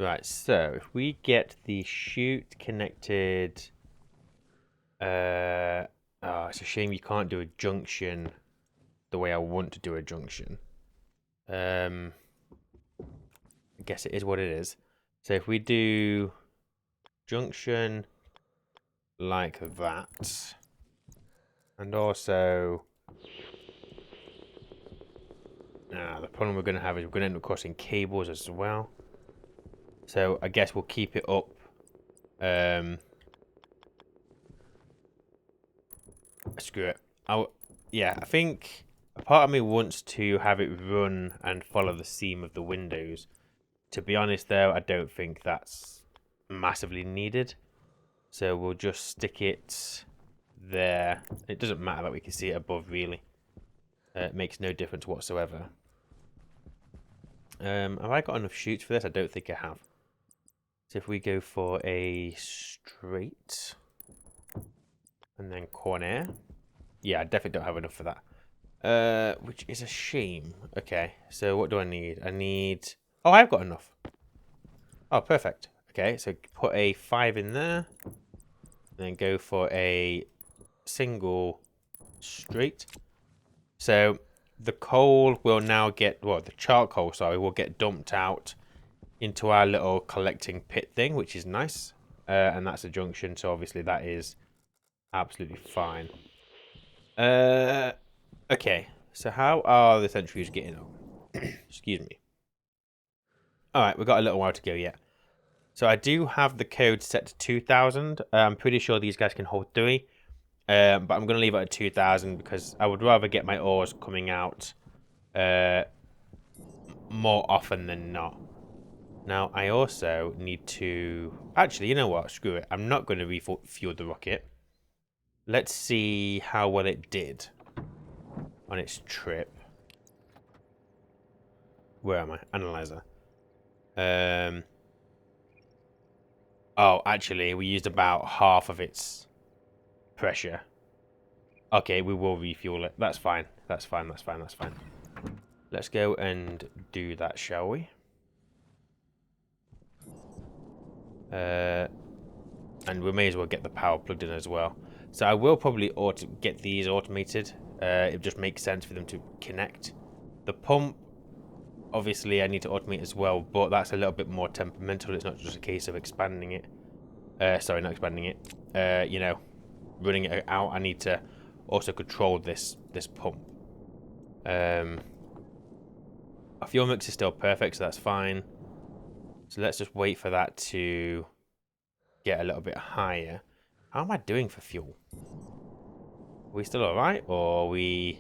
Right, so if we get the chute connected, oh, it's a shame you can't do a junction the way I want to do a junction. I guess it is what it is. So if we do junction like that, and also, the problem we're going to have is we're going to end up crossing cables as well. So I guess we'll keep it up. Screw it. Yeah, I think a part of me wants to have it run and follow the seam of the windows. To be honest, though, I don't think that's massively needed. So we'll just stick it there. It doesn't matter that we can see it above, really. It makes no difference whatsoever. Have I got enough chutes for this? I don't think I have. So if we go for a straight and then corner. Yeah, I definitely don't have enough for that. Which is a shame. Okay, so what do I need? I need... Oh, I've got enough. Oh, perfect. Okay, so put a 5 in there. And then go for a single straight. So the coal will now get... Well, the charcoal, sorry, will get dumped out into our little collecting pit thing, which is nice. And that's a junction, so obviously that is absolutely fine. Okay, so how are the centuries getting on? Excuse me. Alright, we've got a little while to go yet. So I do have the code set to 2000. I'm pretty sure these guys can hold 3. But I'm going to leave it at 2000 because I would rather get my ores coming out more often than not. Now, I also need to... Actually, you know what? Screw it. I'm not going to refuel the rocket. Let's see how well it did on its trip. Where am I? Analyzer. Oh, actually, we used about half of its pressure. Okay, we will refuel it. That's fine. That's fine. That's fine. That's fine. Let's go and do that, shall we? And we may as well get the power plugged in as well. So I will probably get these automated. It just makes sense for them to connect. The pump, obviously, I need to automate as well, but that's a little bit more temperamental. It's not just a case of expanding it. Sorry, not expanding it. You know, running it out. I need to also control this pump. Our fuel mix is still perfect, so that's fine. So let's just wait for that to get a little bit higher. How am I doing for fuel? Are we still alright, or are we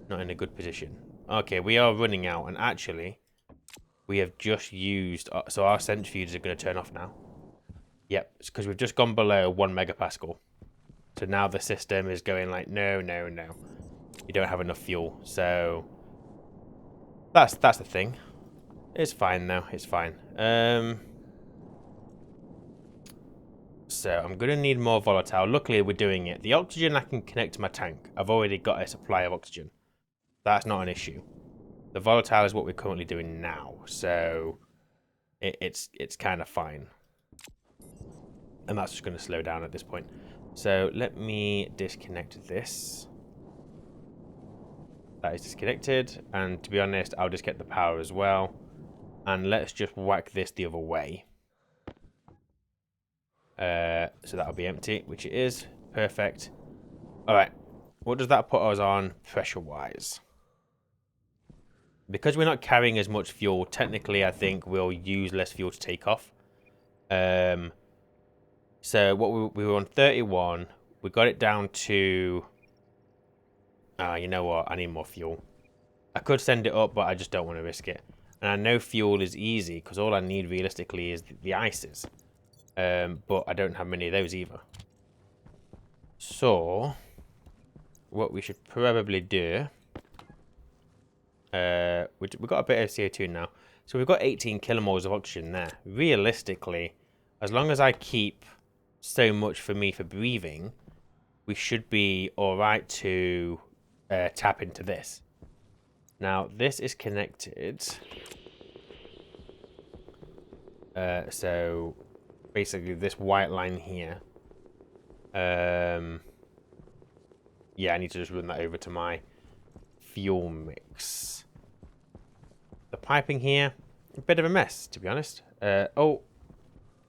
not in a good position? Okay, we are running out, and actually, we have just used... So our centrifuges are going to turn off now. Yep, it's because we've just gone below 1 megapascal. So now the system is going like, no, no, no. You don't have enough fuel, so... That's the thing. It's fine, though. It's fine. So I'm going to need more volatile. Luckily, we're doing it. The oxygen I can connect to my tank. I've already got a supply of oxygen. That's not an issue. The volatile is what we're currently doing now. So it's kind of fine. And that's just going to slow down at this point. So let me disconnect this. That is disconnected. And to be honest, I'll just get the power as well. And let's just whack this the other way. So that'll be empty, which it is. Perfect. Alright. What does that put us on pressure-wise? Because we're not carrying as much fuel, technically I think we'll use less fuel to take off. So what we were on 31. We got it down to... you know what? I need more fuel. I could send it up, but I just don't want to risk it. And I know fuel is easy, because all I need realistically is the ices. But I don't have many of those either. So, what we should probably do... we've got a bit of CO2 now. So we've got 18 kilomoles of oxygen there. Realistically, as long as I keep so much for me for breathing, we should be alright to tap into this. Now, this is connected So basically this white line here. Yeah, I need to just run that over to my fuel mix. The piping here, a bit of a mess, to be honest. Oh,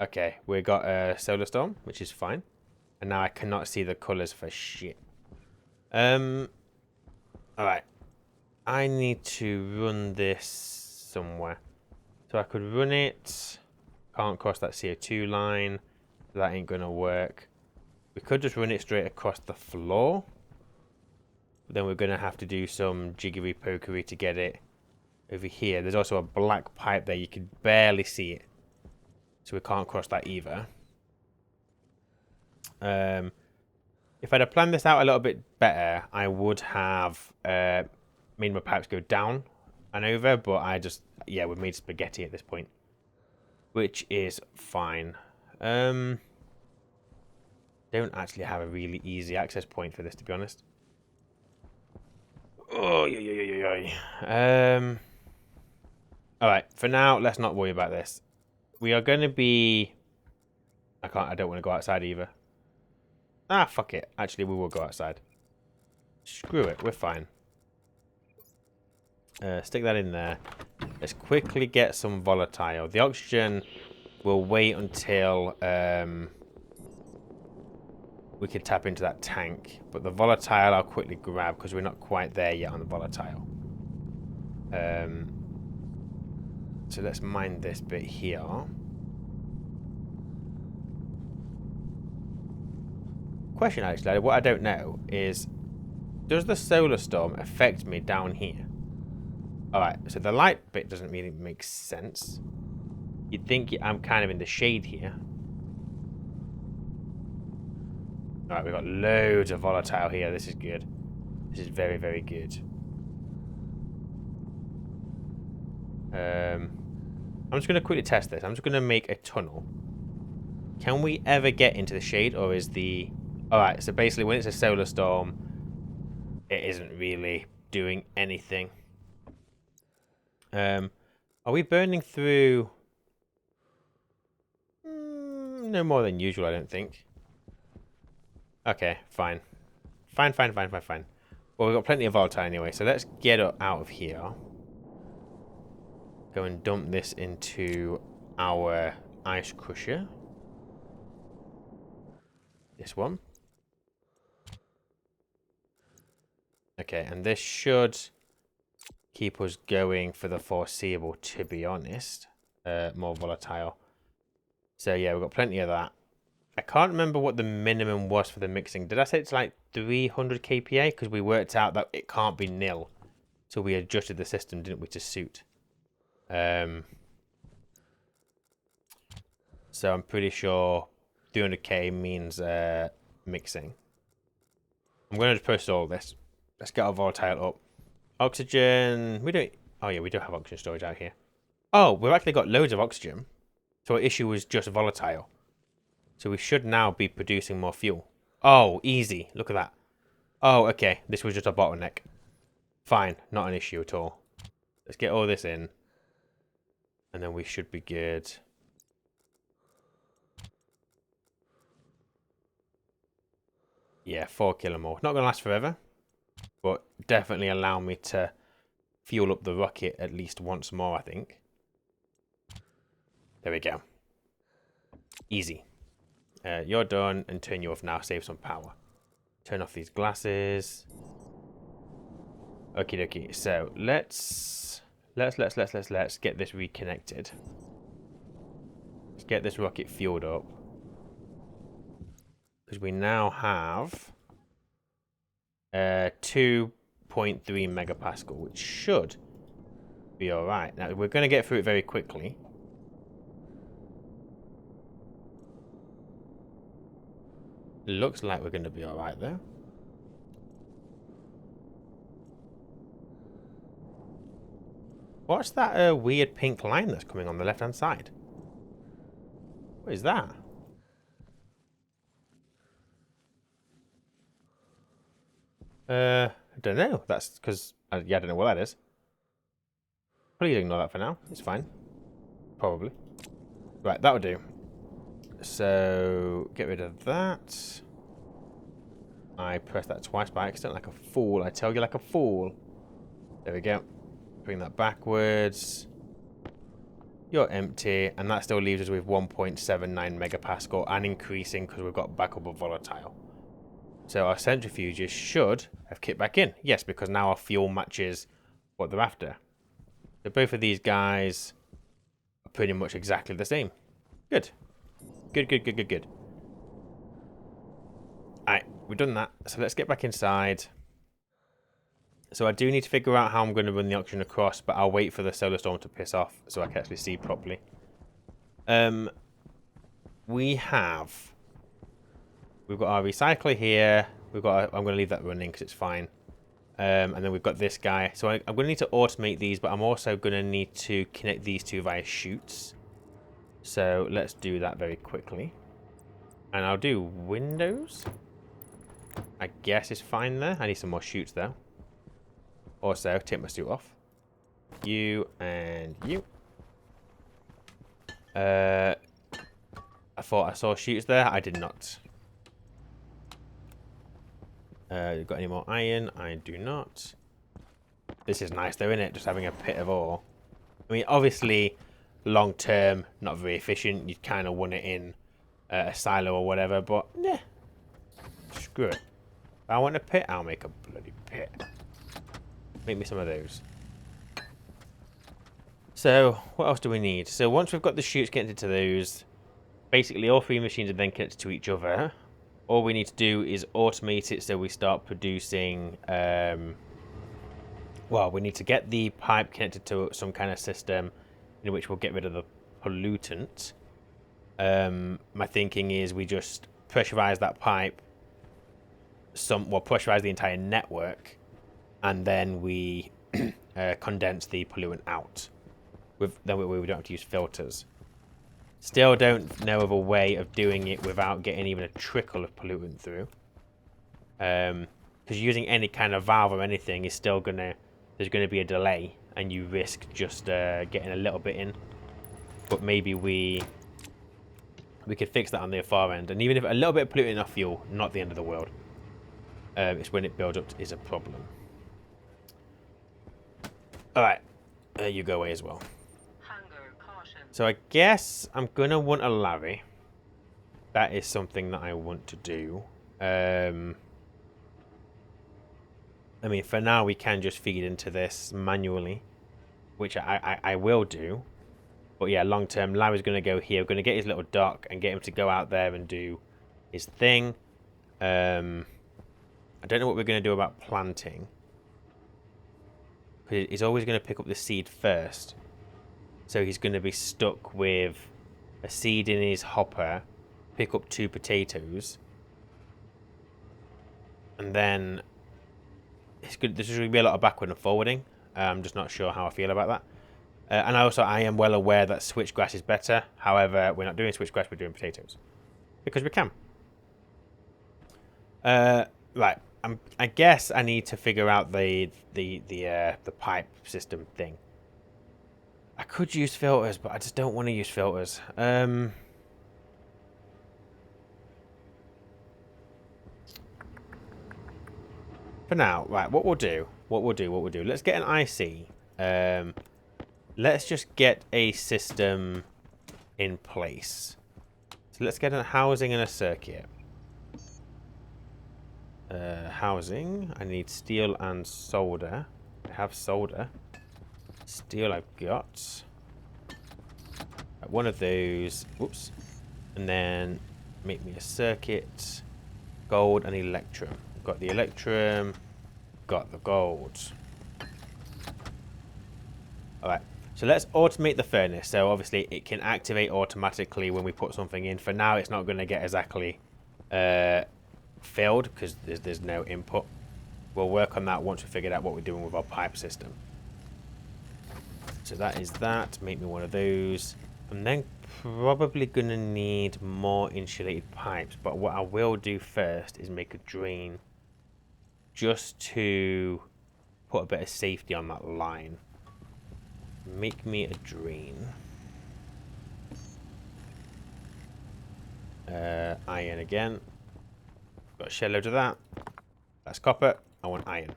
okay, we got a solar storm, which is fine. And now I cannot see the colours for shit. Alright. I need to run this somewhere. So I could run it. Can't cross that CO2 line. That ain't gonna work. We could just run it straight across the floor. But then we're gonna have to do some jiggery pokery to get it over here. There's also a black pipe there. You can barely see it. So we can't cross that either. If I'd have planned this out a little bit better, I would have made my pipes go down and over, but I just, yeah, we've made spaghetti at this point, which is fine. Don't actually have a really easy access point for this, to be honest. Oh, all right, for now, let's not worry about this. We are going to be... I don't want to go outside either. Ah, fuck it. Actually, we will go outside. Screw it, we're fine. Stick that in there. Let's quickly get some volatile. The oxygen will wait until we can tap into that tank. But the volatile I'll quickly grab because we're not quite there yet on the volatile. So let's mine this bit here. Question actually, what I don't know is, does the solar storm affect me down here? Alright, so the light bit doesn't really make sense. You'd think I'm kind of in the shade here. Alright, we've got loads of volatile here. This is good. This is very, very good. I'm just going to quickly test this. I'm just going to make a tunnel. Can we ever get into the shade, or is the... Alright, so basically when it's a solar storm, it isn't really doing anything. Are we burning through... no more than usual, I don't think. Okay, fine. Fine. Well, we've got plenty of volatile anyway, so let's get out of here. Go and dump this into our ice crusher. This one. Okay, and this should keep us going for the foreseeable, to be honest. More volatile. So yeah, we've got plenty of that. I can't remember what the minimum was for the mixing. Did I say it's like 300 kPa? Because we worked out that it can't be nil. So we adjusted the system, didn't we, to suit. So I'm pretty sure 300k means mixing. I'm going to post all this. Let's get our volatile up. Oxygen. We don't... Oh, yeah, we do have oxygen storage out here. Oh, we've actually got loads of oxygen. So our issue was just volatile. So we should now be producing more fuel. Oh, easy. Look at that. Oh, okay. This was just a bottleneck. Fine. Not an issue at all. Let's get all this in. And then we should be good. Yeah, 4 kilomole. Not going to last forever. But definitely allow me to fuel up the rocket at least once more, I think. There we go. Easy. You're done, and turn you off now. Save some power. Turn off these glasses. Okie dokie. So let's get this reconnected. Let's get this rocket fueled up, because we now have 2.3 megapascal, which should be all right. Now we're going to get through it very quickly. Looks like we're going to be all right though. What's that weird pink line that's coming on the left-hand side? What is that? I don't know. That's because... yeah, I don't know what that is. Please ignore that for now. It's fine. Probably. Right, that'll do. So, get rid of that. I pressed that twice by accident like a fool. I tell you, like a fool. There we go. Bring that backwards. You're empty, and that still leaves us with 1.79 megapascal and increasing because we've got backup of volatile. So our centrifuges should have kicked back in. Yes, because now our fuel matches what they're after. So both of these guys are pretty much exactly the same. Good. Good, good, good, good, good. Alright, we've done that. So let's get back inside. So I do need to figure out how I'm going to run the oxygen across, but I'll wait for the solar storm to piss off so I can actually see properly. We've got our recycler here. I'm going to leave that running because it's fine. And then we've got this guy. So I'm going to need to automate these, but I'm also going to need to connect these two via chutes. So let's do that very quickly. And I'll do windows. I guess it's fine there. I need some more chutes though. Also, take my suit off. You and you. I thought I saw chutes there. I did not. Got any more iron? I do not. This is nice though, isn't it? Just having a pit of ore. I mean, obviously, long term, not very efficient. You'd kind of want it in a silo or whatever, but yeah. Screw it. If I want a pit, I'll make a bloody pit. Make me some of those. So, what else do we need? So, once we've got the chutes connected to those, basically all three machines are then connected to each other. All we need to do is automate it so we start producing... well, we need to get the pipe connected to some kind of system in which we'll get rid of the pollutant. My thinking is we just pressurize that pipe, pressurize the entire network, and then we condense the pollutant out. Then we don't have to use filters. Still don't know of a way of doing it without getting even a trickle of pollutant through. Because using any kind of valve or anything is still there's gonna be a delay, and you risk just getting a little bit in. But maybe we could fix that on the far end, and even if a little bit of pollutant in our fuel, not the end of the world. It's when it builds up is a problem. Alright, you go away as well. So I guess I'm going to want a Larre. That is something that I want to do. I mean, for now we can just feed into this manually, which I will do. But yeah, long term, Larry's going to go here. We're going to get his little dock and get him to go out there and do his thing. I don't know what we're going to do about planting. Because he's always going to pick up the seed first. So he's going to be stuck with a seed in his hopper, pick up 2 potatoes. And then there's going to be a lot of backward and forwarding. I'm just not sure how I feel about that. And I am well aware that switchgrass is better. However, we're not doing switchgrass, we're doing potatoes. Because we can. Right. I guess I need to figure out the pipe system thing. I could use filters, but I just don't want to use filters. For now, right, what we'll do, let's get an IC. Let's just get a system in place. So let's get a housing and a circuit. Housing, I need steel and solder. I have solder. Steel I've got. One of those. Whoops. And then make me a circuit. Gold and electrum. Got the electrum. Got the gold. Alright. So let's automate the furnace. So obviously it can activate automatically when we put something in. For now it's not going to get exactly filled because there's no input. We'll work on that once we figured out what we're doing with our pipe system. So that is that. Make me one of those. I'm then probably going to need more insulated pipes. But what I will do first is make a drain just to put a bit of safety on that line. Make me a drain. Iron again. Got a shed load of that. That's copper. I want iron.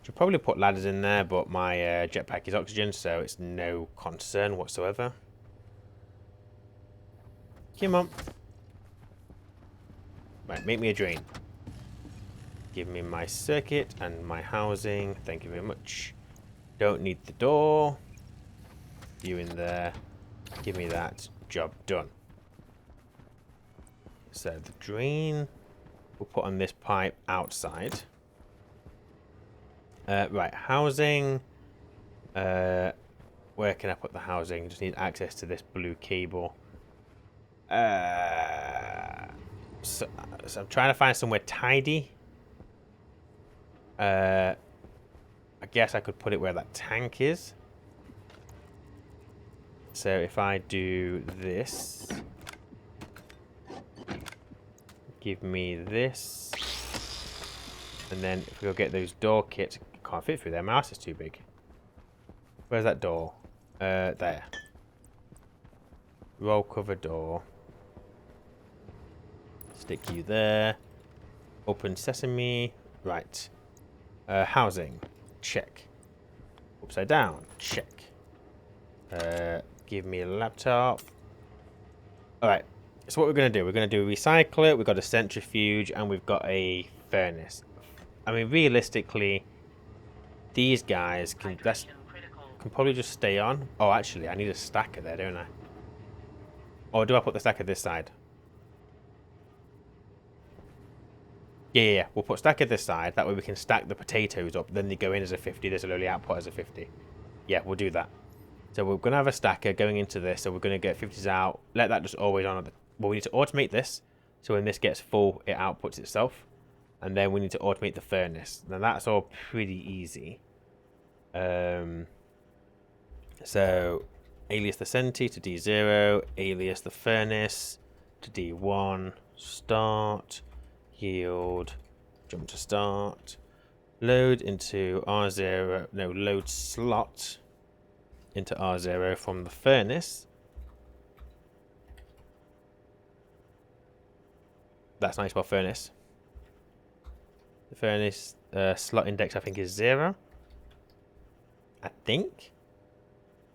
Should probably put ladders in there, but my jetpack is oxygen, so it's no concern whatsoever. Come on. Right, make me a drain. Give me my circuit and my housing. Thank you very much. Don't need the door. You in there. Give me that. Job done. So the drain we'll put on this pipe outside. Right, housing. Where can I put the housing? Just need access to this blue cable. So I'm trying to find somewhere tidy. I guess I could put it where that tank is. So if I do this, give me this, and then if we go get those door kits, can't fit through there. My mouse is too big. Where's that door? There. Roll cover door. Stick you there. Open sesame. Right. Housing. Check. Upside down. Check. Give me a laptop. Alright. So what we're going to do, we're going to do a recycler, we've got a centrifuge, and we've got a furnace. I mean, realistically, these guys can probably just stay on. Oh, actually, I need a stacker there, don't I? Or do I put the stacker this side? Yeah. We'll put stacker this side. That way we can stack the potatoes up. Then they go in as a 50. This will only output as a 50. Yeah, we'll do that. So we're going to have a stacker going into this. So we're going to get 50s out. Let that just always on. Well, we need to automate this. So when this gets full, it outputs itself. And then we need to automate the furnace. Now that's all pretty easy. So alias the Centi to D0. Alias the furnace to D1. Start. Yield. Jump to start. Load into R0. No, load slot into R0 from the furnace. That's nice about furnace. The furnace slot index I think is 0. I think.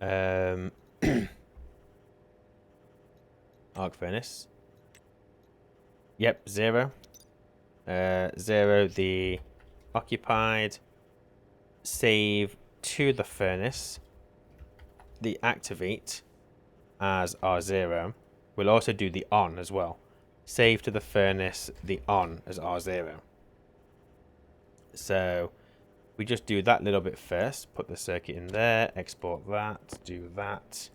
Arc furnace. Yep, 0. 0 the occupied. Save to the furnace. The activate as R0. We'll also do the on as well. Save to the furnace, the on as R0. So we just do that little bit first. Put the circuit in there, export that, do that.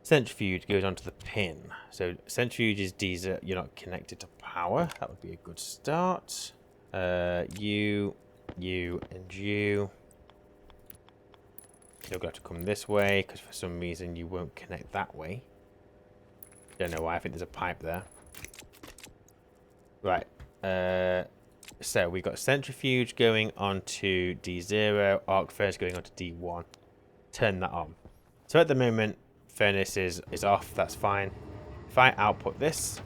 Centrifuge goes onto the pin. So centrifuge is diesel. You're not connected to power. That would be a good start. You, and you. You're going to have to come this way because for some reason you won't connect that way. Don't know why. I think there's a pipe there. Right. So we've got centrifuge going on to D0, arc furnace going on to D1. Turn that on. So at the moment, furnace is off. That's fine. If I output this,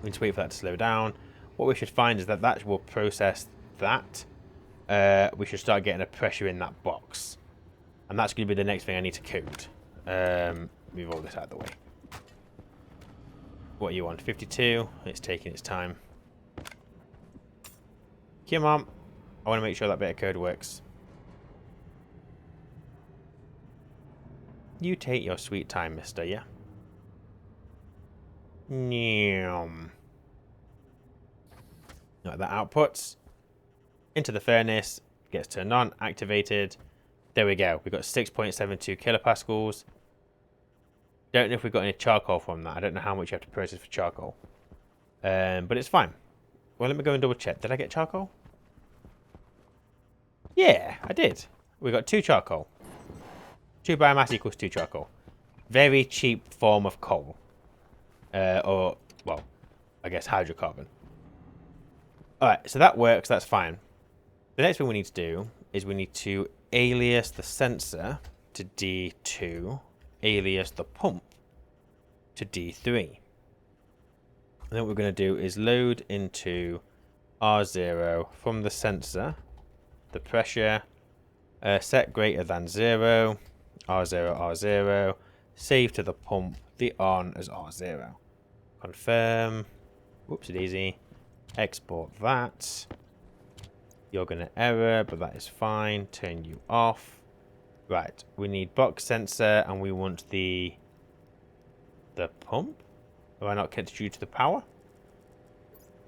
we need to wait for that to slow down. What we should find is that that will process that. We should start getting a pressure in that box. And that's going to be the next thing I need to code. Move all this out of the way. What are you on? 52. It's taking its time. Come on. I want to make sure that bit of code works. You take your sweet time, mister, yeah? Right, that outputs into the furnace, gets turned on, activated. There we go. We've got 6.72 kilopascals. Don't know if we've got any charcoal from that. I don't know how much you have to process for charcoal. But it's fine. Well, let me go and double check. Did I get charcoal? Yeah, I did. We got 2 charcoal. 2 biomass equals 2 charcoal. Very cheap form of coal. Or, well, I guess hydrocarbon. Alright, so that works. That's fine. The next thing we need to do is we need to alias the sensor to D2. Alias the pump to D3. And then what we're going to do is load into R0 from the sensor, the pressure, set greater than 0, R0, R0, save to the pump, the on as R0. Confirm, whoopsie daisy, export that. You're going to error, but that is fine, turn you off. Right, we need box sensor and we want the pump? Have I not connected you to the power?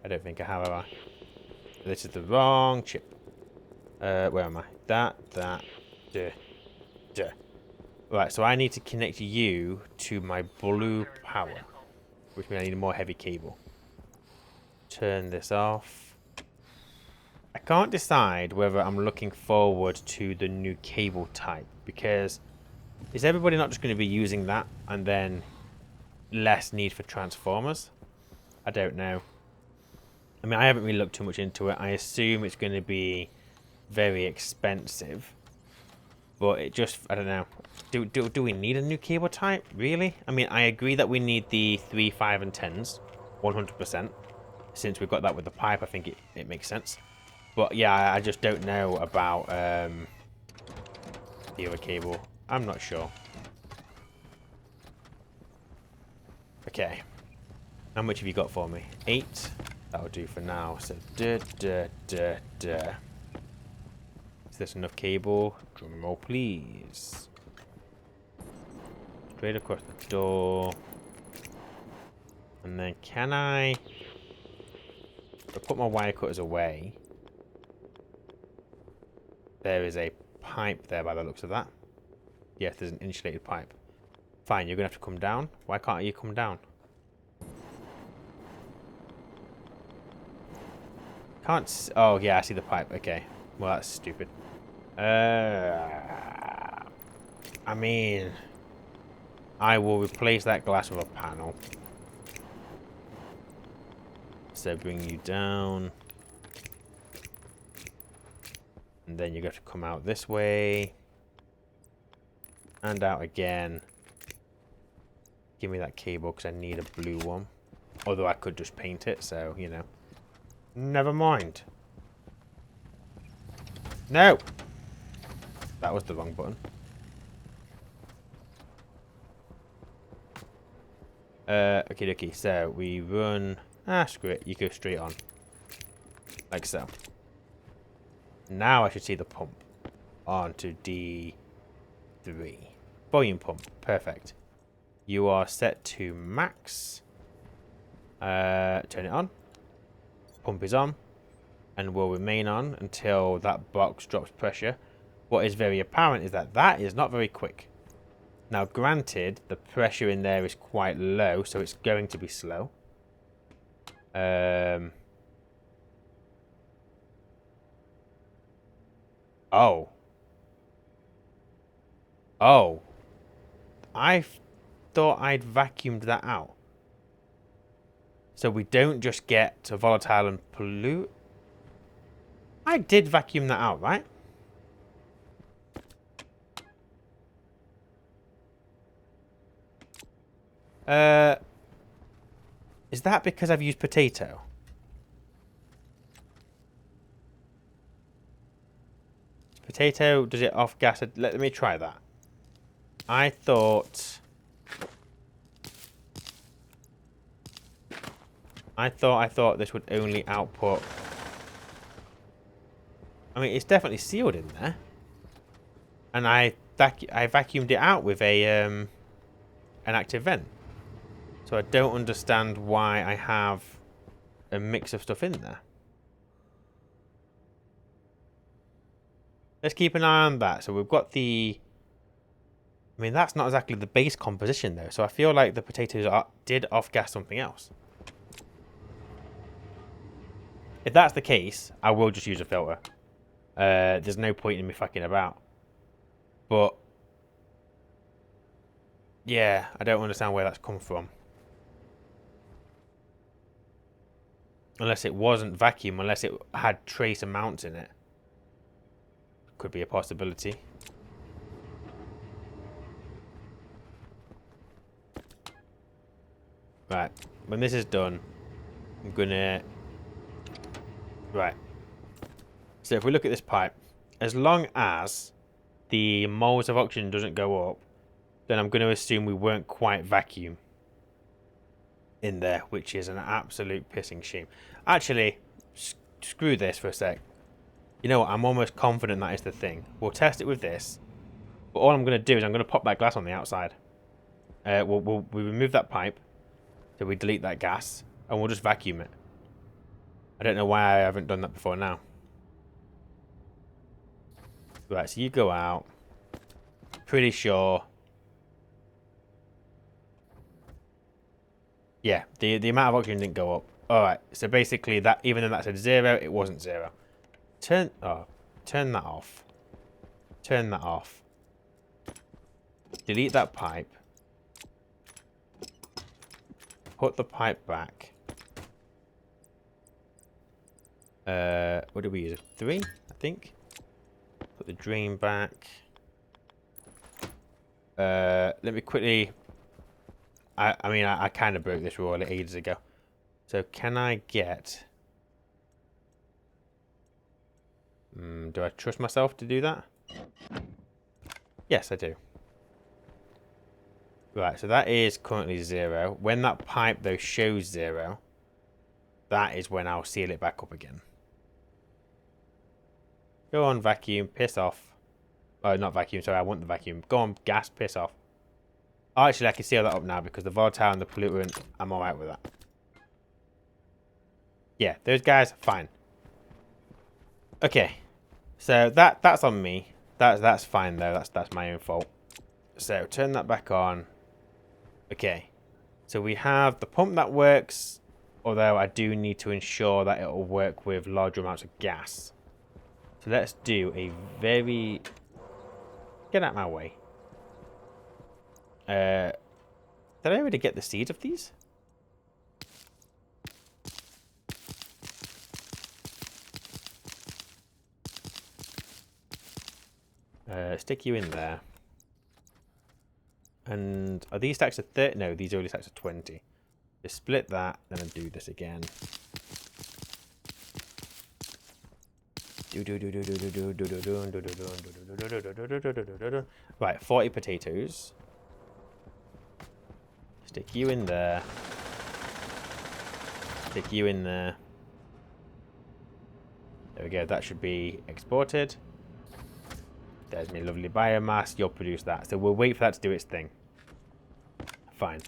I don't think I have I? This is the wrong chip. Where am I? That, duh. Right, so I need to connect you to my blue power, which means I need a more heavy cable. Turn this off. I can't decide whether I'm looking forward to the new cable type, because is everybody not just going to be using that and then less need for transformers? I don't know. I mean, I haven't really looked too much into it. I assume it's going to be very expensive, but it just, I don't know. Do we need a new cable type? Really? I mean, I agree that we need the 3, 5, and 10s, 100%. Since we've got that with the pipe, I think it makes sense. But yeah, I just don't know about the other cable. I'm not sure. Okay. How much have you got for me? 8. That'll do for now. So, Is this enough cable? Drum roll, please. Straight across the door. And then can I put my wire cutters away? There is a pipe there by the looks of that. Yes, there's an insulated pipe. Fine, you're going to have to come down. Why can't you come down? Can't... Oh, yeah, I see the pipe. Okay. Well, that's stupid. I mean... I will replace that glass with a panel. So bring you down. And then you're going to come out this way. And out again. Give me that cable because I need a blue one. Although I could just paint it, so, you know. Never mind. No! That was the wrong button. Okay, so we run... screw it. You go straight on. Like so. Now I should see the pump. On to D3. Volume pump. Perfect. You are set to max. Turn it on. Pump is on. And will remain on until that box drops pressure. What is very apparent is that that is not very quick. Now, granted, the pressure in there is quite low, so it's going to be slow. Oh. Oh. I thought I'd vacuumed that out. So we don't just get a volatile and pollute. I did vacuum that out, right? Is that because I've used potato? Potato, does it off gas? Let me try that. I thought this would only output. I mean, it's definitely sealed in there. And I vacuumed it out with a an active vent. So I don't understand why I have a mix of stuff in there. Let's keep an eye on that. So we've got the... I mean, that's not exactly the base composition, though. So I feel like the potatoes did off-gas something else. If that's the case, I will just use a filter. There's no point in me fucking about. But... yeah, I don't understand where that's come from. Unless it wasn't vacuum, unless it had trace amounts in it. Could be a possibility. Right. When this is done, I'm gonna... Right. So if we look at this pipe, as long as the moles of oxygen doesn't go up, then I'm going to assume we weren't quite vacuum in there, which is an absolute pissing shame. Actually, screw this for a sec. You know what? I'm almost confident that is the thing. We'll test it with this. But all I'm going to do is I'm going to pop that glass on the outside. We'll remove that pipe. So we delete that gas. And we'll just vacuum it. I don't know why I haven't done that before now. Right, so you go out. Pretty sure. Yeah, the amount of oxygen didn't go up. Alright, so basically that even though that said 0, it wasn't 0. Turn that off. Turn that off. Delete that pipe. Put the pipe back. What did we use? 3, I think. Put the drain back. Let me quickly... I mean, I kind of broke this rule ages ago. So, can I get... do I trust myself to do that? Yes, I do. Right, so that is currently 0. When that pipe, though, shows 0, that is when I'll seal it back up again. Go on, vacuum, piss off. Oh, not vacuum, sorry, I want the vacuum. Go on, gas, piss off. Oh, actually, I can seal that up now because the volatile and the pollutant, I'm alright with that. Yeah, those guys, fine. Okay, so that's on me. That's fine though. That's my own fault. So turn that back on. Okay, so we have the pump that works, although I do need to ensure that it will work with larger amounts of gas. So let's do a very... Get out of my way. Did I already get the seeds of these? Stick you in there. And are these stacks of 30? No, these are only stacks of 20. Just split that, then I'll do this again. Right, 40 potatoes. Stick you in there. Stick you in there. There we go, that should be exported. There's my lovely biomass, you'll produce that. So we'll wait for that to do its thing. Fine.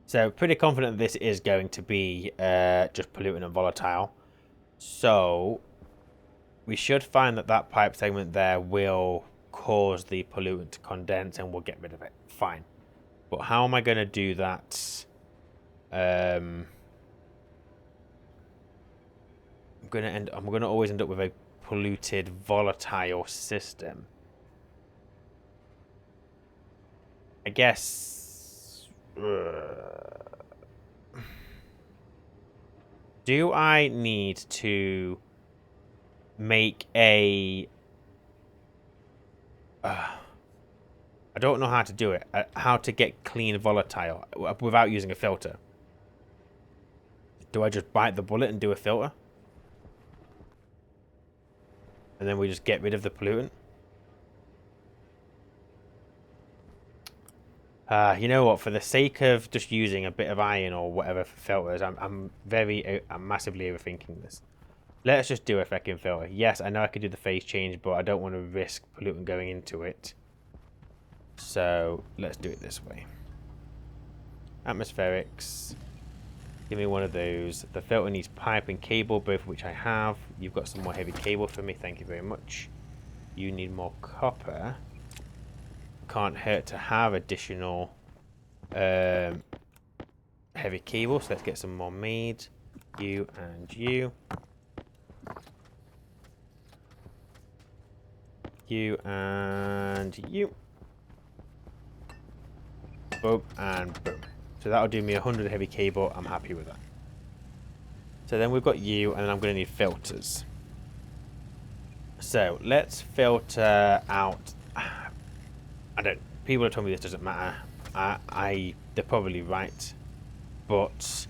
So pretty confident this is going to be just pollutant and volatile. So we should find that that pipe segment there will cause the pollutant to condense and we'll get rid of it. Fine. But how am I going to do that? I'm going to always end up with a polluted volatile system. I guess... do I need to make a... I don't know how to do it. How to get clean volatile without using a filter. Do I just bite the bullet and do a filter? And then we just get rid of the pollutant? You know what? For the sake of just using a bit of iron or whatever for filters, I'm massively overthinking this. Let's just do a fucking filter. Yes, I know I could do the phase change, but I don't want to risk pollutant going into it. So let's do it this way. Atmospherics. Give me one of those. The filter needs pipe and cable, both of which I have. You've got some more heavy cable for me. Thank you very much. You need more copper. Can't hurt to have additional heavy cable, so let's get some more made. You and you. You and you. Boom and boom. So that'll do me 100 heavy cable. I'm happy with that. So then we've got you, and then I'm going to need filters. So let's filter out... I don't... People have told me this doesn't matter. They're probably right. but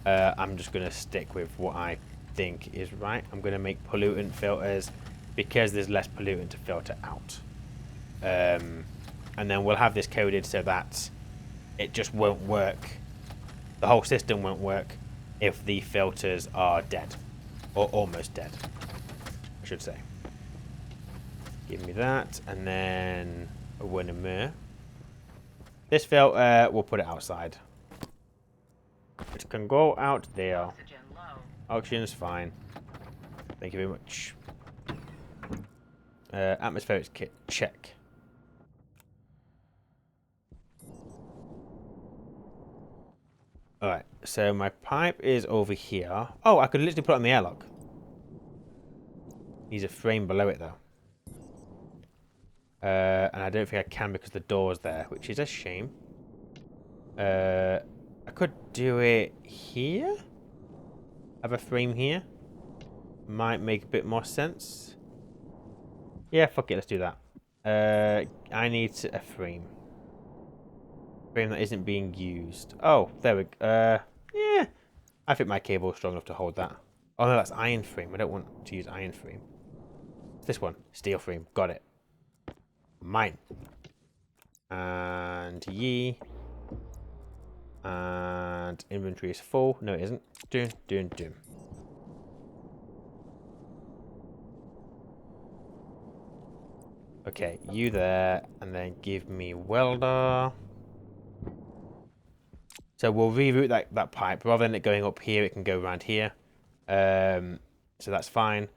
I'm just going to stick with what I think is right. I'm going to make pollutant filters because there's less pollutant to filter out. And then we'll have this coded so that it just won't work. The whole system won't work if the filters are dead. Or almost dead, I should say. Give me that, and then a Winnemere. This filter, we'll put it outside. It can go out there. Oxygen's fine. Thank you very much. Atmospherics kit, check. Alright, so my pipe is over here. Oh, I could literally put it on the airlock. Needs a frame below it, though. And I don't think I can because the door's there, which is a shame. I could do it here. Have a frame here. Might make a bit more sense. Yeah, fuck it, let's do that. I need a frame. Frame that isn't being used. Oh, there we go. Yeah. I think my cable is strong enough to hold that. Oh no, that's iron frame. I don't want to use iron frame. This one, steel frame. Got it. Mine. And ye. And inventory is full. No, it isn't. Doom. Okay, you there, and then give me welder. So we'll reroute that pipe. Rather than it going up here, it can go around here. So that's fine.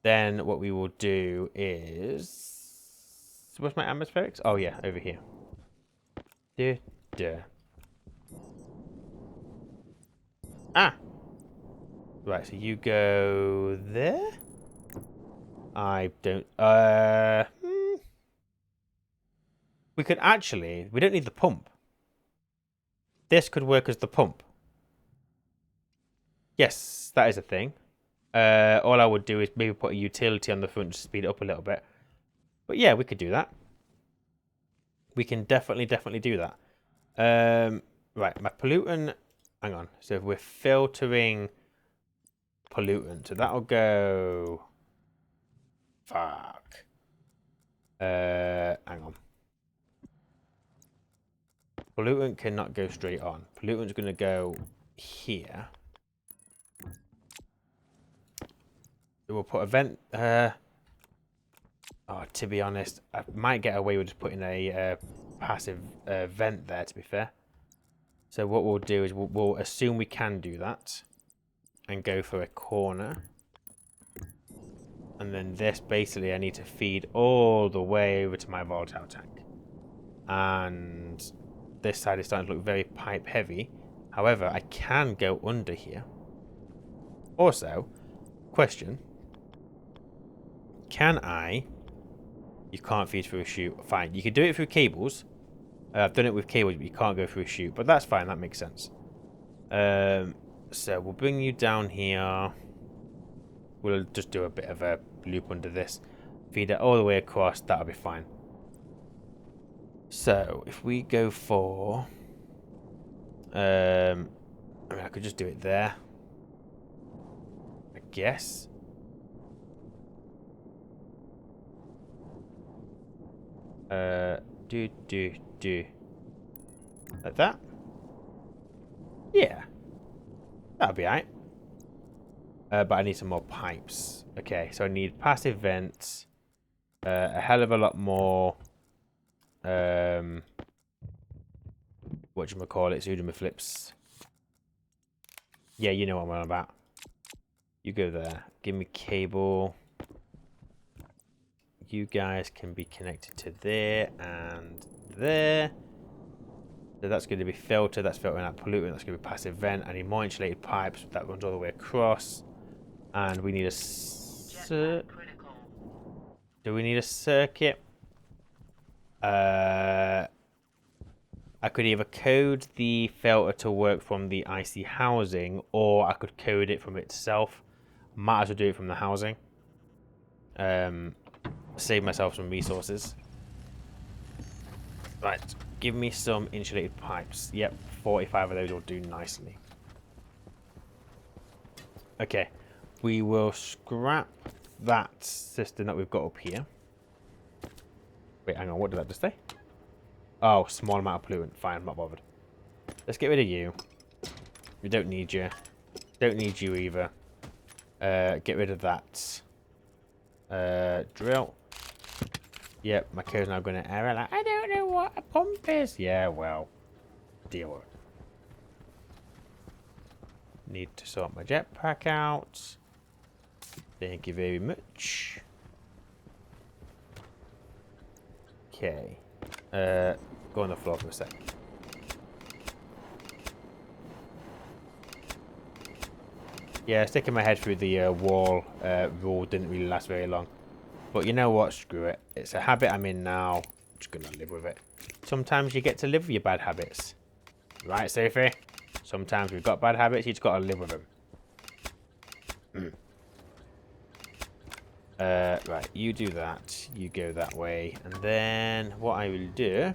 Then what we will do is... Where's my atmospherics? Oh yeah, over here. Ah! Right, so you go there? I don't... We could actually... We don't need the pump. This could work as the pump. Yes, that is a thing. All I would do is maybe put a utility on the front to speed it up a little bit. But yeah, we could do that. We can definitely do that. Right, my pollutant... Hang on. So if we're filtering pollutant, so that'll go... Fuck. Hang on. Pollutant cannot go straight on. Pollutant's going to go here. We'll put a vent... Oh, to be honest, I might get away with just putting a passive vent there, to be fair. So what we'll do is we'll assume we can do that. And go for a corner. And then this, basically, I need to feed all the way over to my volatile tank. And... this side is starting to look very pipe heavy. However, I can go under here. Also, question. Can I... You can't feed through a chute. Fine. You can do it through cables. I've done it with cables, but you can't go through a chute. But that's fine. That makes sense. So we'll bring you down here. We'll just do a bit of a loop under this. Feed it all the way across. That'll be fine. So, if we go for... I mean, I could just do it there. I guess. Do. Like that? Yeah. That'll be alright. But I need some more pipes. Okay, so I need passive vents. A hell of a lot more... whatchamacallit, Udemy flips. Yeah, you know what I'm on about. You go there. Give me cable. You guys can be connected to there and there. So that's going to be filter. That's filtering out pollutant. That's going to be passive vent. I need more insulated pipes. That runs all the way across. And we need a... Do we need a circuit? I could either code the filter to work from the IC housing, or I could code it from itself. Might as well do it from the housing. Save myself some resources. Right, give me some insulated pipes. Yep, 45 of those will do nicely. Okay, we will scrap that system that we've got up here. Wait, hang on, what did that just say? Oh, small amount of pollutant. Fine, I'm not bothered. Let's get rid of you. We don't need you. Don't need you either. Get rid of that. Drill. Yep, my code's now going to error. Like, I don't know what a pump is. Yeah, well, deal with it. Need to sort my jetpack out. Thank you very much. Okay. Go on the floor for a sec. Yeah, sticking my head through the wall rule didn't really last very long. But you know what? Screw it. It's a habit I'm in now. I'm just going to live with it. Sometimes you get to live with your bad habits. Right, Sophie? Sometimes we've got bad habits. You just got to live with them. Right, you do that. You go that way. And then what I will do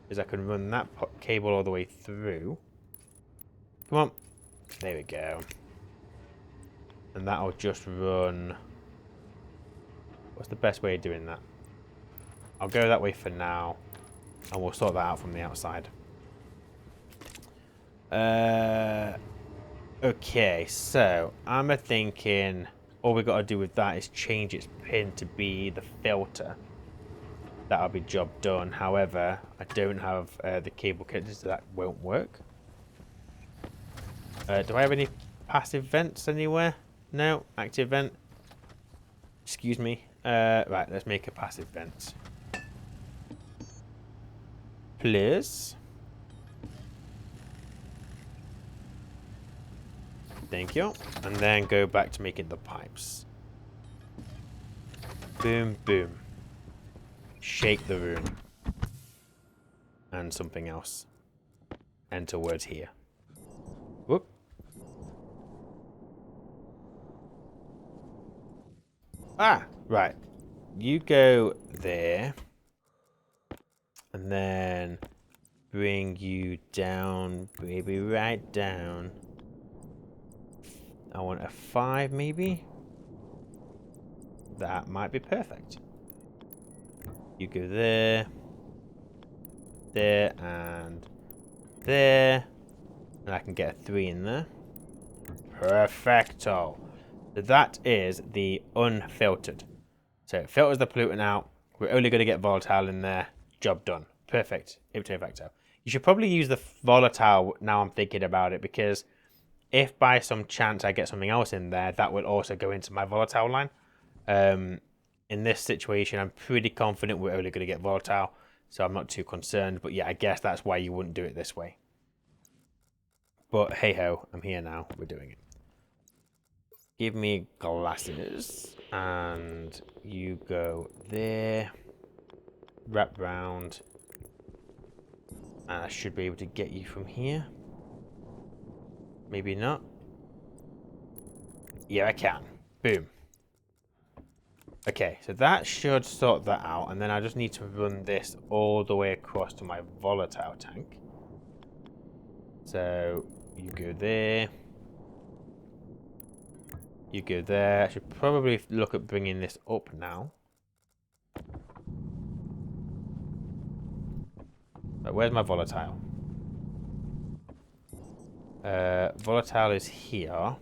is I can run that cable all the way through. Come on. There we go. And that'll just run... What's the best way of doing that? I'll go that way for now. And we'll sort that out from the outside. Okay, so I'm thinking all we got to do with that is change its pin to be the filter. That'll be job done. However, I don't have the cable connected, so that won't work. Do I have any passive vents anywhere? No, active vent. Excuse me. Right, let's make a passive vent. Please. Thank you. And then go back to making the pipes. Boom, boom. Shake the room. And something else. Enter words here. Whoop. Ah, right. You go there. And then bring you down, baby, right down. I want a 5, maybe? That might be perfect. You go there. There, and there. And I can get a 3 in there. Perfecto. So that is the unfiltered. So it filters the pollutant out. We're only going to get volatile in there. Job done. Perfect. Ipto facto. You should probably use the volatile now I'm thinking about it, because if by some chance I get something else in there, that will also go into my volatile line. In this situation, I'm pretty confident we're only going to get volatile, so I'm not too concerned. But yeah, I guess that's why you wouldn't do it this way. But hey ho, I'm here now. We're doing it. Give me glasses, and you go there. Wrap round. And I should be able to get you from here. Maybe not. Yeah, I can. Boom. Okay, so that should sort that out. And then I just need to run this all the way across to my volatile tank. So you go there. You go there. I should probably look at bringing this up now. But where's my volatile? Volatile is here.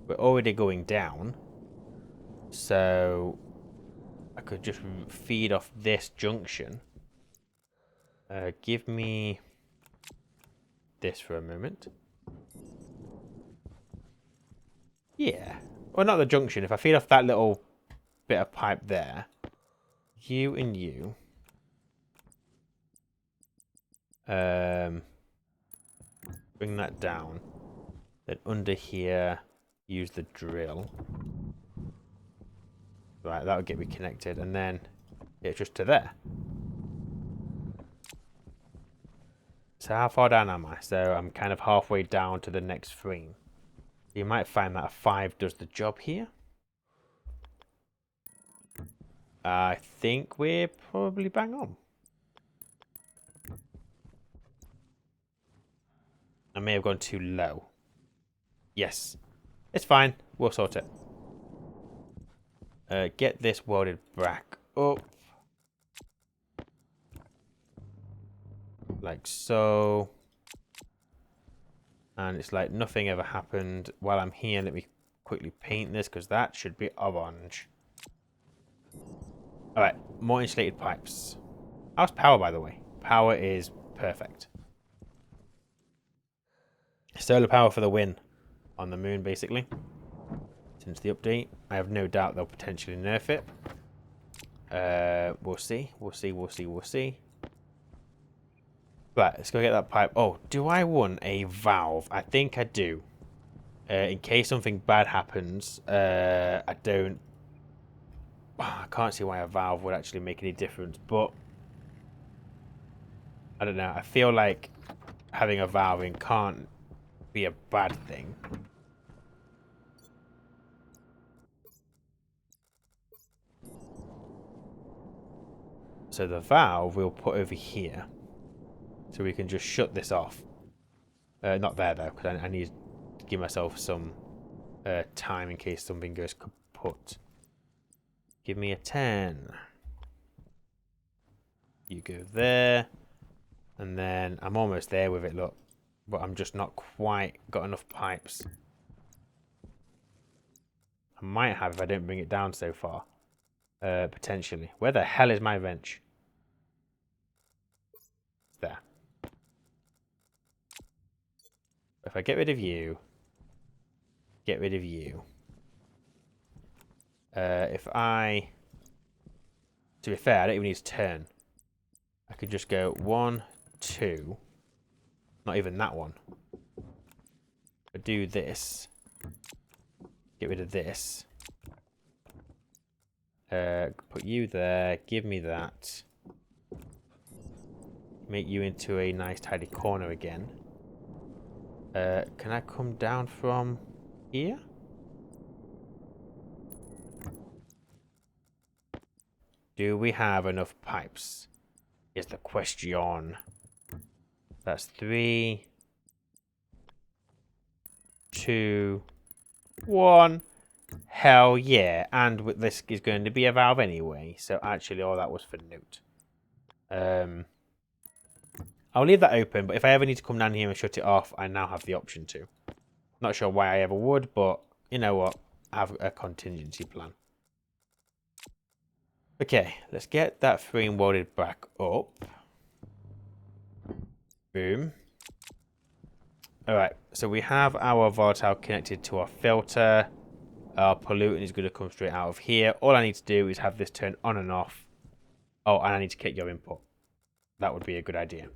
We're already going down. So I could just feed off this junction. Give me this for a moment. Yeah. Well, not the junction. If I feed off that little bit of pipe there. You and you. Bring that down. Then under here, use the drill. Right, that would get me connected. And then it's just to there. So how far down am I? So I'm kind of halfway down to the next frame. You might find that a 5 does the job here. I think we're probably bang on. I may have gone too low. Yes. It's fine. We'll sort it. Get this welded back up. Like so. And it's like nothing ever happened. While I'm here, let me quickly paint this because that should be orange. Alright, more insulated pipes. How's power, by the way? Power is perfect. Solar power for the win on the moon, basically. Since the update, I have no doubt they'll potentially nerf it. We'll see. We'll see. Right, let's go get that pipe. Oh, do I want a valve? I think I do. In case something bad happens, I don't... I can't see why a valve would actually make any difference, but... I don't know. I feel like having a valve in can't be a bad thing. So the valve we'll put over here. So we can just shut this off. Not there though, because I need to give myself some time in case something goes kaput. Give me a 10. You go there. And then I'm almost there with it, look. But I'm just not quite got enough pipes. I might have if I don't bring it down so far. Potentially. Where the hell is my wrench? There. If I get rid of you, get rid of you. If I... To be fair, I don't even need to turn. I could just go 1, 2. Not even that one. But do this. Get rid of this. Put you there. Give me that. Make you into a nice tidy corner again. Can I come down from here? Do we have enough pipes? Is the question. That's 3, 2, 1. Hell yeah. And this is going to be a valve anyway. So actually all that was for note. I'll leave that open, but if I ever need to come down here and shut it off, I now have the option to. Not sure why I ever would, but you know what? I have a contingency plan. Okay, let's get that frame welded back up. Boom. Alright, so we have our volatile connected to our filter. Our pollutant is going to come straight out of here. All I need to do is have this turn on and off. Oh, and I need to get your input. That would be a good idea.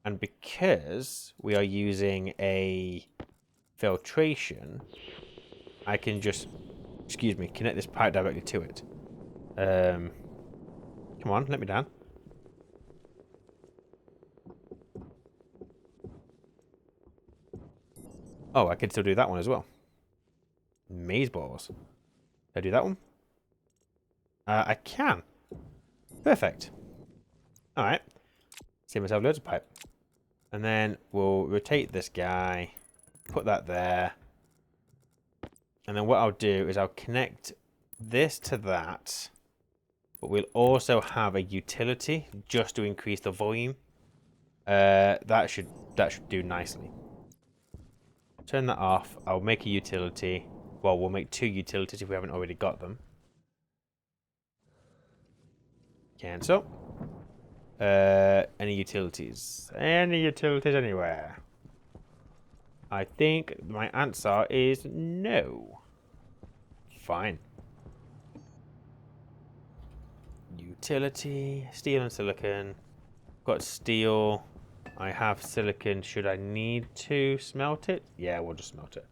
And because we are using a filtration, I can just, excuse me, connect this pipe directly to it. Come on, let me down. Oh, I can still do that one as well. Maze balls. Can I do that one? I can. Perfect. Alright. Save myself loads of pipe. And then we'll rotate this guy. Put that there. And then what I'll do is I'll connect this to that. But we'll also have a utility just to increase the volume. That should do nicely. Turn that off. I'll make a utility. Well, we'll make 2 utilities if we haven't already got them. Cancel. Any utilities? Any utilities anywhere? I think my answer is no. Fine. Utility. Steel and silicon. Got steel. I have silicon. Should I need to smelt it? Yeah, we'll just smelt it.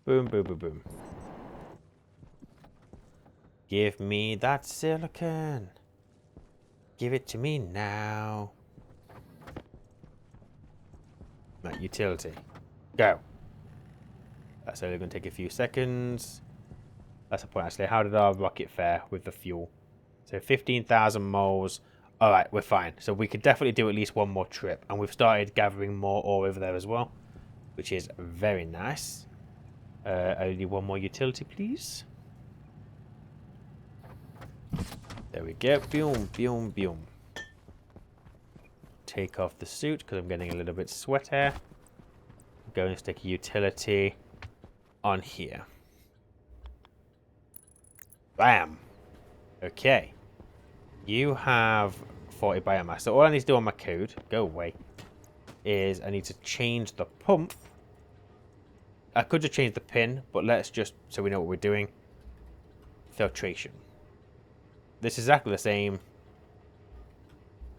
Boom, boom, boom, boom. Give me that silicon. Give it to me now. Right, utility. Go. That's only going to take a few seconds. That's the point, actually. How did our rocket fare with the fuel? So 15,000 moles Alright, we're fine. So we could definitely do at least one more trip. And we've started gathering more ore over there as well, which is very nice. I need one more utility, please. There we go. Boom, boom, boom. Take off the suit because I'm getting a little bit sweaty. I'm going to stick a utility on here. Bam. Okay. You have 40 biomass. So all I need to do on my code, go away, is I need to change the pump. I could just change the pin, but let's just, so we know what we're doing. Filtration. This is exactly the same.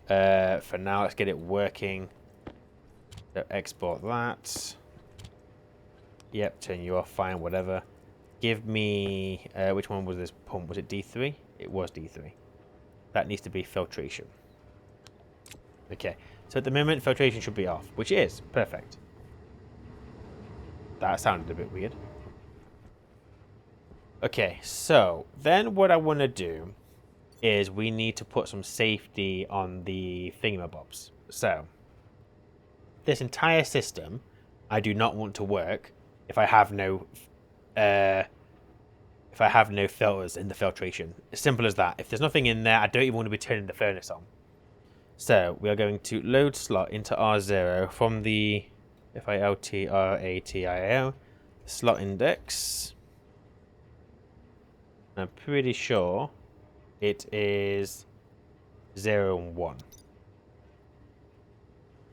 For now, let's get it working. So export that. Yep, turn you off, fine, whatever. Give me, which one was this pump? Was it D3? It was D3. That needs to be filtration. Okay, so at the moment, filtration should be off, which is perfect. That sounded a bit weird. Okay, so then what I want to do is we need to put some safety on the thingamabobs. So this entire system I do not want to work if I have no filters in the filtration. As simple as that. If there's nothing in there, I don't even want to be turning the furnace on. So we are going to load slot into R0 from the FILTRATIO slot index. I'm pretty sure it is 0 and 1.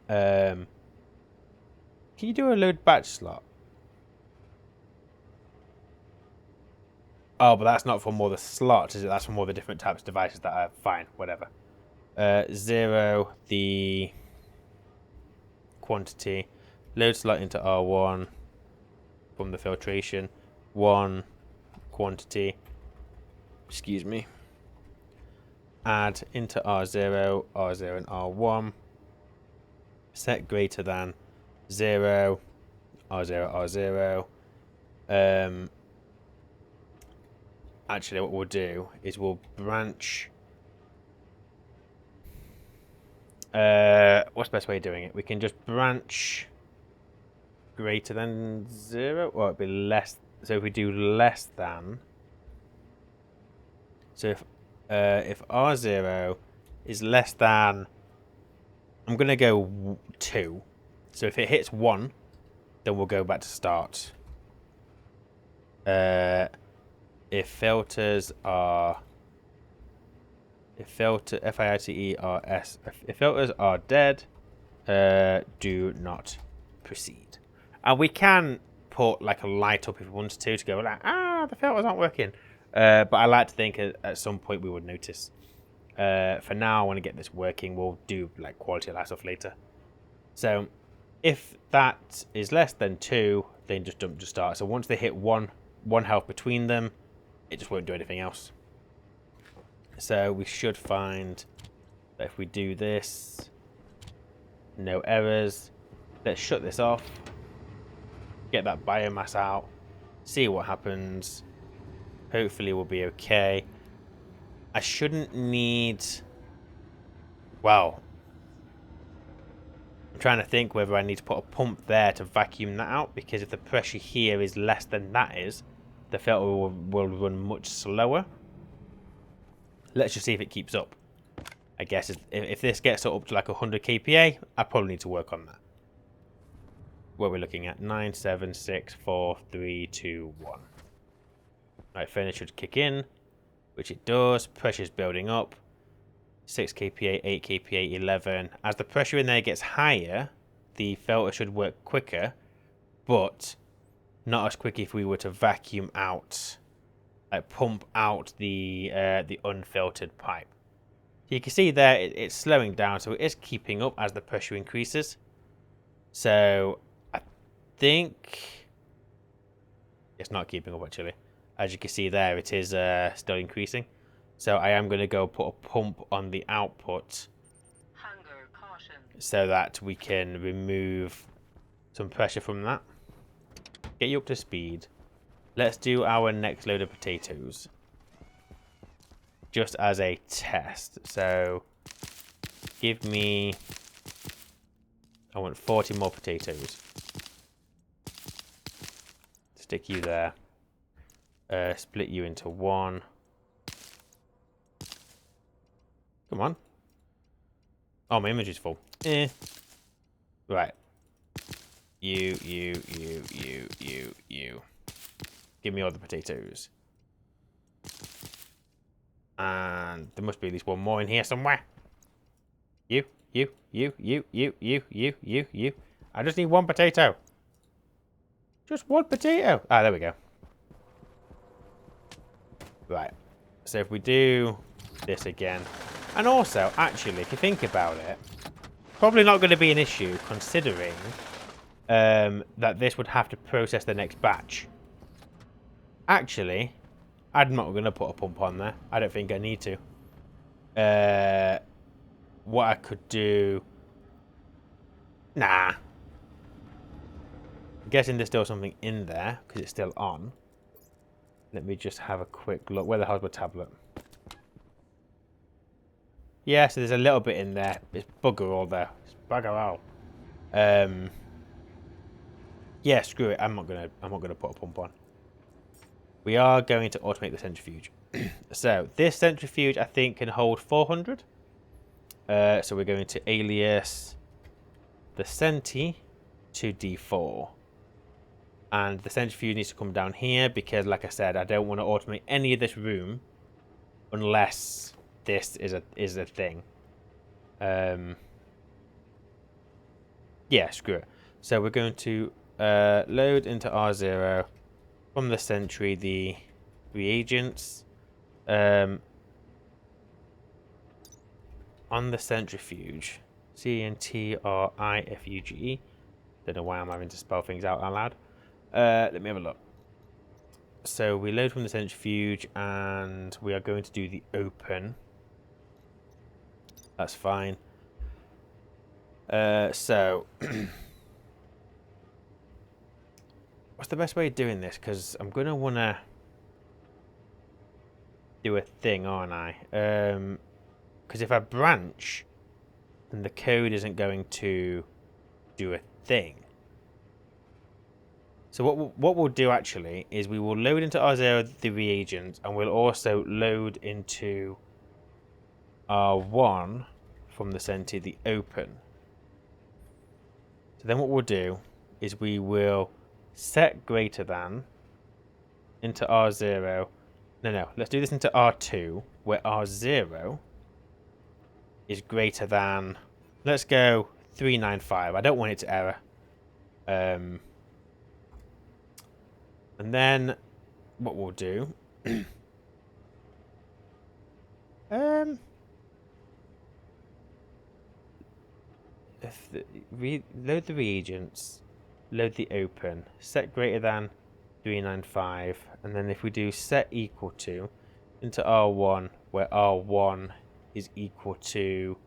Can you do a load batch slot? Oh, but that's not for more the slots, is it? That's for more the different types of devices that are fine, whatever. 0, the quantity. Load slot into R1 from the filtration. 1, quantity. Excuse me. Add into R0, R0 and R1. Set greater than 0, R0, R0. Actually, what we'll do is we'll branch. What's the best way of doing it? We can just branch greater than 0, or it'd be less. So if we do less than. So if R0 is less than, I'm going to go 2. So if it hits 1, then we'll go back to start. If filters are, if filters are dead, do not proceed. And we can put like a light up if we wanted to go like, the filters aren't working. But I like to think at some point we would notice. For now, I want to get this working. We'll do like quality of life stuff later. So if that is less than 2, then just dump to start. So once they hit one health between them, it just won't do anything else. So we should find that if we do this, no errors. Let's shut this off. Get that biomass out. See what happens. Hopefully we'll be okay. I shouldn't need... Well, I'm trying to think whether I need to put a pump there to vacuum that out, because if the pressure here is less than that is, the filter will run much slower. Let's just see if it keeps up. I guess if this gets up to like 100 kPa, I probably need to work on that. What we're looking at, 9, 7, 6, 4, 3, 2, 1. Right, furnace should kick in, which it does. Pressure's building up. 6 kPa, 8 kPa, 11. As the pressure in there gets higher, the filter should work quicker, but not as quick if we were to vacuum out, like pump out the unfiltered pipe. You can see there it's slowing down, so it is keeping up as the pressure increases. So I think it's not keeping up actually. As you can see there, it is still increasing. So I am going to go put a pump on the output so that we can remove some pressure from that. Get you up to speed. Let's do our next load of potatoes. Just as a test. So give me... I want 40 more potatoes. Stick you there. Split you into one. Come on. Oh, my image is full. Right. You. Give me all the potatoes. And there must be at least one more in here somewhere. You. I just need one potato. Just one potato. Ah, there we go. Right. So if we do this again. And also, actually, if you think about it, probably not going to be an issue considering that this would have to process the next batch. Actually, I'm not going to put a pump on there. I don't think I need to. What I could do... Nah. I'm guessing there's still something in there because it's still on. Let me just have a quick look. Where the hell's my tablet? Yeah, so there's a little bit in there. It's bugger all there. It's bugger all. Yeah, screw it. I'm not gonna put a pump on. We are going to automate the centrifuge. So this centrifuge I think can hold 400. So we're going to alias the centi to D4. And the centrifuge needs to come down here because, like I said, I don't want to automate any of this room unless this is a thing. Yeah, screw it. So we're going to load into R0 from the Sentry the reagents. On the centrifuge, CNTRIFUGE. Don't know why I'm having to spell things out loud. Let me have a look. So we load from the centrifuge and we are going to do the open. That's fine. So what's the best way of doing this? Because I'm going to want to do a thing, aren't I? Because if I branch, then the code isn't going to do a thing. So what we'll do actually is we will load into R0 the reagents, and we'll also load into R1 from the center the open. So then what we'll do is we will set greater than into R0. No, let's do this into R2, where R0 is greater than, let's go 395. I don't want it to error. And then what we'll do load the reagents, load the open, set greater than 395, and then if we do set equal to into R1, where R1 is equal to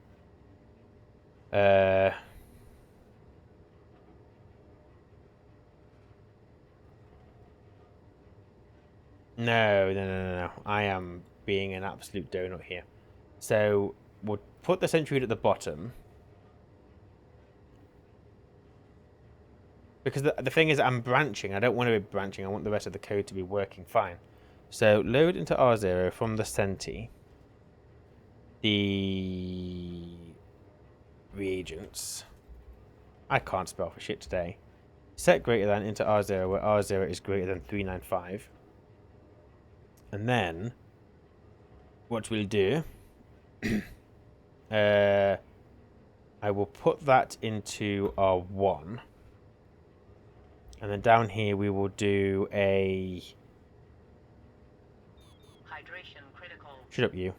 No. I am being an absolute donut here. So we'll put the centrifuge at the bottom. Because the thing is, I'm branching. I don't want to be branching. I want the rest of the code to be working fine. So load into R0 from the centi the reagents. I can't spell for shit today. Set greater than into R0, where R0 is greater than 395. And then what we'll do, I will put that into R1. And then down here we will do a... Hydration critical. Shut up, you.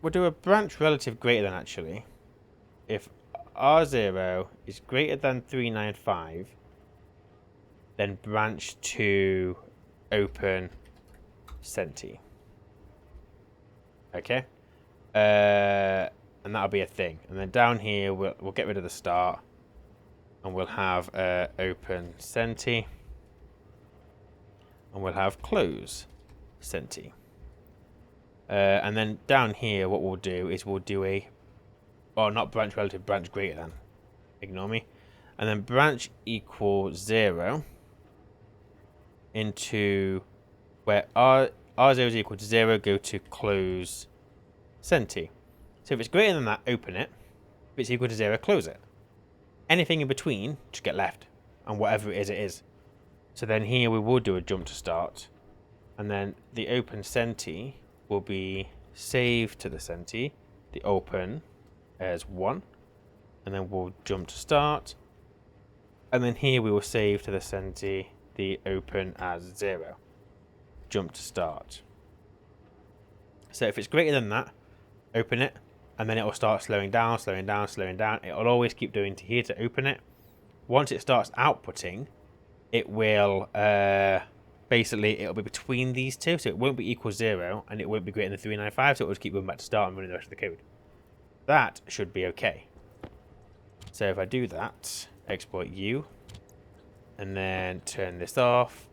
We'll do a branch relative greater than, actually. If R0 is greater than 395, then branch to open centi. Okay? And that'll be a thing. And then down here we'll get rid of the start. And we'll have open centi. And we'll have close centi. And then down here, what we'll do is we'll do a, oh, not branch relative, branch greater than. Ignore me. And then branch equals 0 into where R0 is equal to 0, go to close Senti. So if it's greater than that, open it. If it's equal to 0, close it. Anything in between, just get left. And whatever it is, it is. So then here we will do a jump to start. And then the open Senti will be saved to the Senti. The open as 1. And then we'll jump to start. And then here we will save to the Senti the open as 0. Jump to start. So if it's greater than that, open it. And then it will start slowing down, slowing down, slowing down. It will always keep doing to here to open it. Once it starts outputting, it will basically, it'll be between these two. So it won't be equal 0 and it won't be greater than 395. So it will just keep going back to start and running the rest of the code. That should be okay. So if I do that, export U, and then turn this off,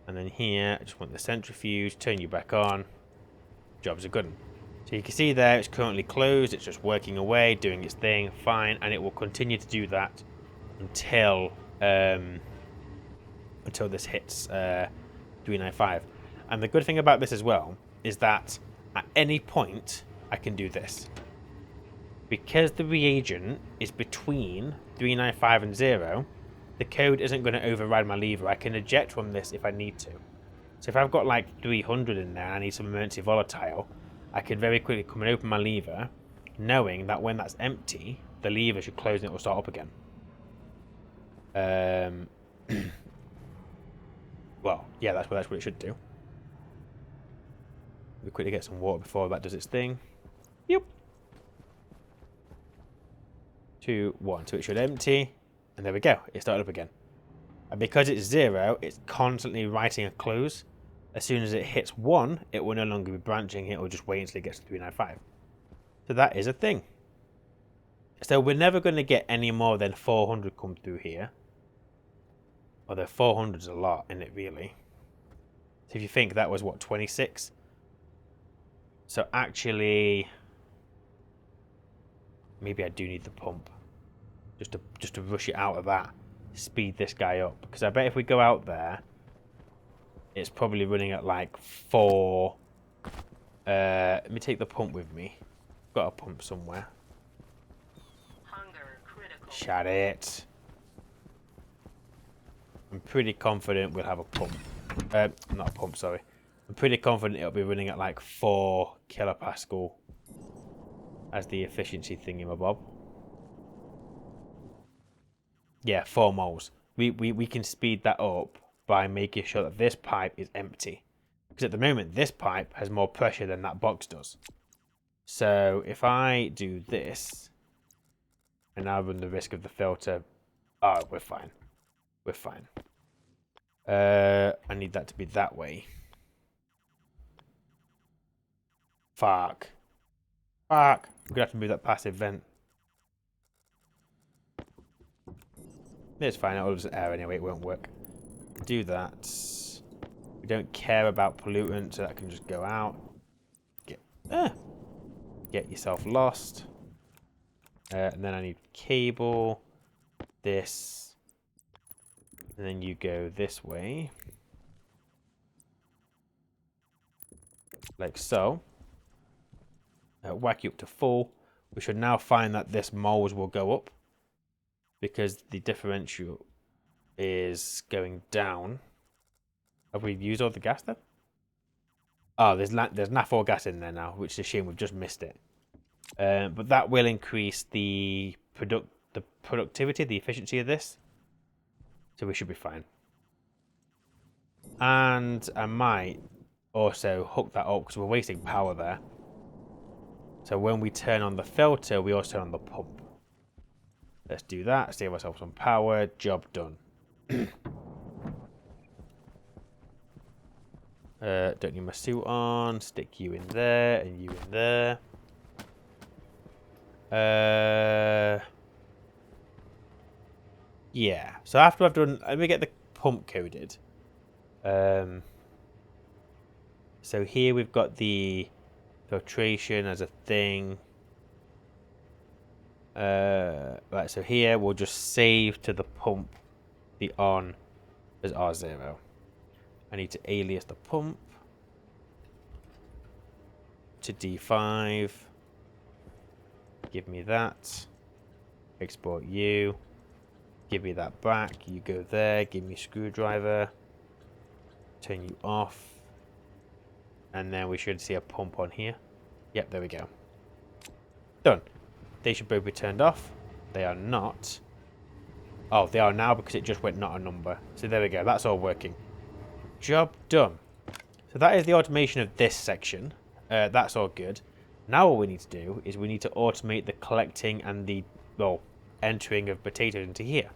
and then here, I just want the centrifuge, turn you back on, jobs are good. So you can see there, it's currently closed, it's just working away, doing its thing, fine, and it will continue to do that until this hits 395. And the good thing about this as well is that at any point, I can do this. Because the reagent is between 395 and 0, the code isn't going to override my lever. I can eject from this if I need to. So if I've got like 300 in there and I need some emergency volatile, I can very quickly come and open my lever, knowing that when that's empty, the lever should close and it will start up again. Well, yeah, that's what it should do. We quickly get some water before that does its thing. Yep. 2, 1. So it should empty. And there we go. It started up again. And because it's 0, it's constantly writing a close. As soon as it hits 1, it will no longer be branching. It will just wait until it gets to 395. So that is a thing. So we're never going to get any more than 400 come through here. Although 400 is a lot, isn't it, really? So if you think that was, what, 26? So actually, maybe I do need the pump. Just to rush it out of that. Speed this guy up. Because I bet if we go out there, it's probably running at like 4. Let me take the pump with me. Got a pump somewhere. Hunger critical. Shut it. I'm pretty confident we'll have a pump. Not a pump, sorry. I'm pretty confident it'll be running at like 4 kilopascal as the efficiency thingamabob. Yeah, 4 moles. We can speed that up by making sure that this pipe is empty. Because at the moment, this pipe has more pressure than that box does. So if I do this, and now run the risk of the filter, oh, we're fine. We're fine. I need that to be that way. Fuck. Fuck. I'm gonna have to move that passive vent. It's fine, it'll just air anyway, it won't work. Do that. We don't care about pollutant, so that can just go out. Get yourself lost. And then I need cable. This. And then you go this way. Like so. Whack you up to full. We should now find that this moles will go up. Because the differential is going down. Have we used all the gas then? Oh, there's NAF4 gas in there now, which is a shame, we've just missed it. But that will increase the productivity, the efficiency of this. So we should be fine. And I might also hook that up because we're wasting power there. So when we turn on the filter, we also turn on the pump. Let's do that, save ourselves some power, job done. Don't need my suit on, stick you in there and you in there. Yeah, so after I've done, let me get the pump coded. So here we've got the Filtration as a thing. Right, so here we'll just save to the pump the on as R0. I need to alias the pump to D5. Give me that. Export you. Give me that back. You go there. Give me screwdriver. Turn you off. And then we should see a pump on here. Yep, there we go. Done. They should both be turned off. They are not. Oh, they are now because it just went not a number. So there we go. That's all working. Job done. So that is the automation of this section. That's all good. Now what we need to do is we need to automate the collecting and the, well, entering of potatoes into here.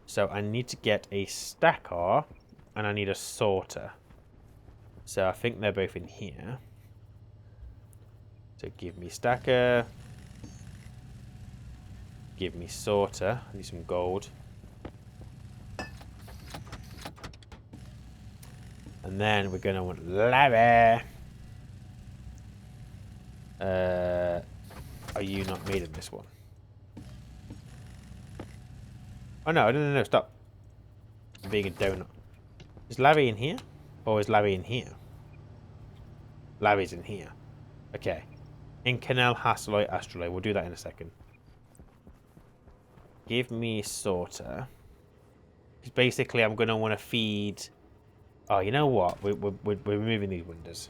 So I need to get a stacker and I need a sorter. So I think they're both in here. So give me stacker. Give me sorter. I need some gold. And then we're going to want Larre. Are you not made in this one? Oh no, stop. I'm being a donut. Is Larry in here? Or is Larry in here? Larry's in here. Okay. Incanal, Hasteloid, Astroloid. We'll do that in a second. Give me sorter. Because basically I'm going to want to feed... Oh, you know what? We're removing these windows.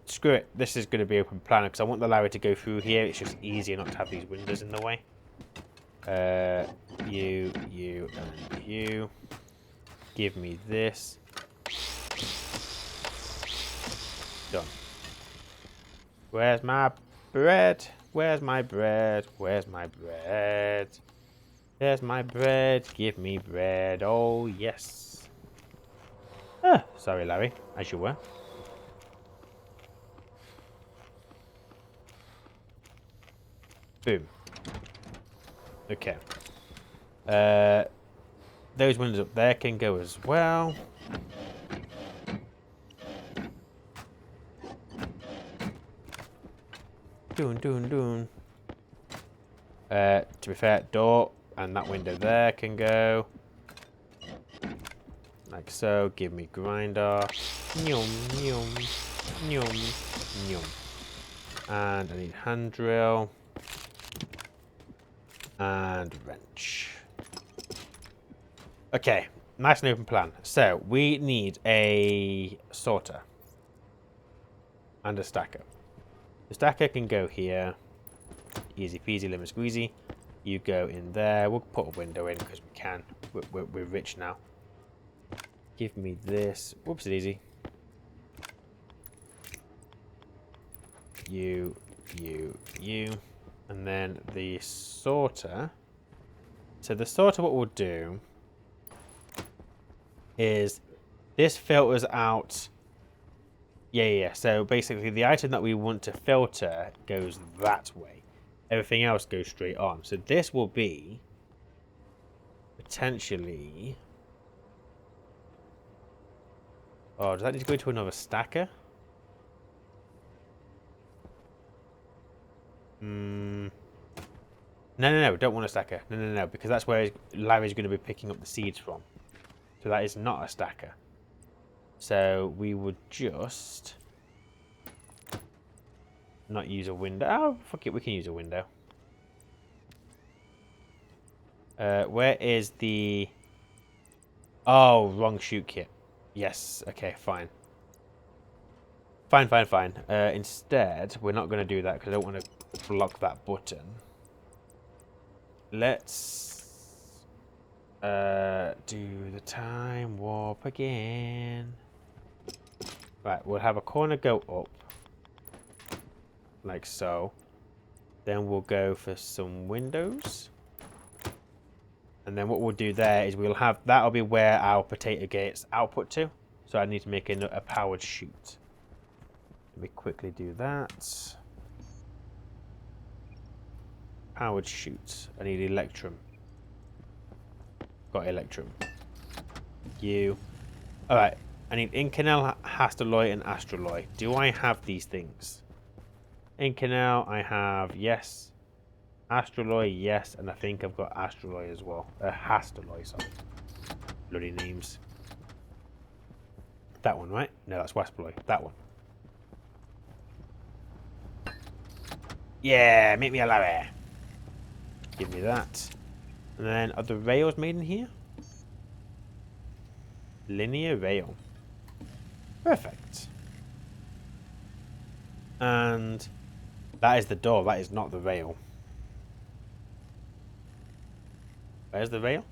Screw it. This is going to be open plan because I want the Larry to go through here. It's just easier not to have these windows in the way. You, and you. Give me this. Done. Where's my bread? Where's my bread? Where's my bread? There's my bread. Give me bread. Oh, yes. Ah, sorry, Larry. As you were. Boom. Okay. Those windows up there can go as well. Doon. To be fair, door and that window there can go. Like so. Give me grinder. Nyum. And I need hand drill. And wrench. Okay, nice and open plan. So, we need a sorter. And a stacker. The stacker can go here. Easy peasy, lemon squeezy. You go in there. We'll put a window in because we can. We're rich now. Give me this. Whoops, daisy. You. And then the sorter. So the sorter, what we'll do is this filters out. Yeah. So basically the item that we want to filter goes that way. Everything else goes straight on. So this will be potentially... Oh, does that need to go to another stacker? No, don't want a stacker. No, because that's where Larry's going to be picking up the seeds from. So that is not a stacker. So we would just not use a window. Oh, fuck it, we can use a window. Where is the... Oh, wrong shoot kit. Yes, okay, fine. Fine. Instead, we're not going to do that because I don't want to block that button. Let's do the time warp again. Right, we'll have a corner go up. Like so. Then we'll go for some windows. And then what we'll do there is we'll have... That'll be where our potato gets output to. So I need to make a powered chute. Let me quickly do that. Powered chute. I need electrum. Got electrum. You. Alright. I need Inconel, Hastaloy, and Astraloy. Do I have these things? Inconel, I have, yes. Astraloy, yes. And I think I've got Astraloy as well. Hastaloy, sorry. Bloody names. That one, right? No, that's Waspaloy. That one. Yeah, make me a Larre. Give me that. And then, are the rails made in here? Linear rail. Perfect. And that is the door. That is not the rail. Where's the rail?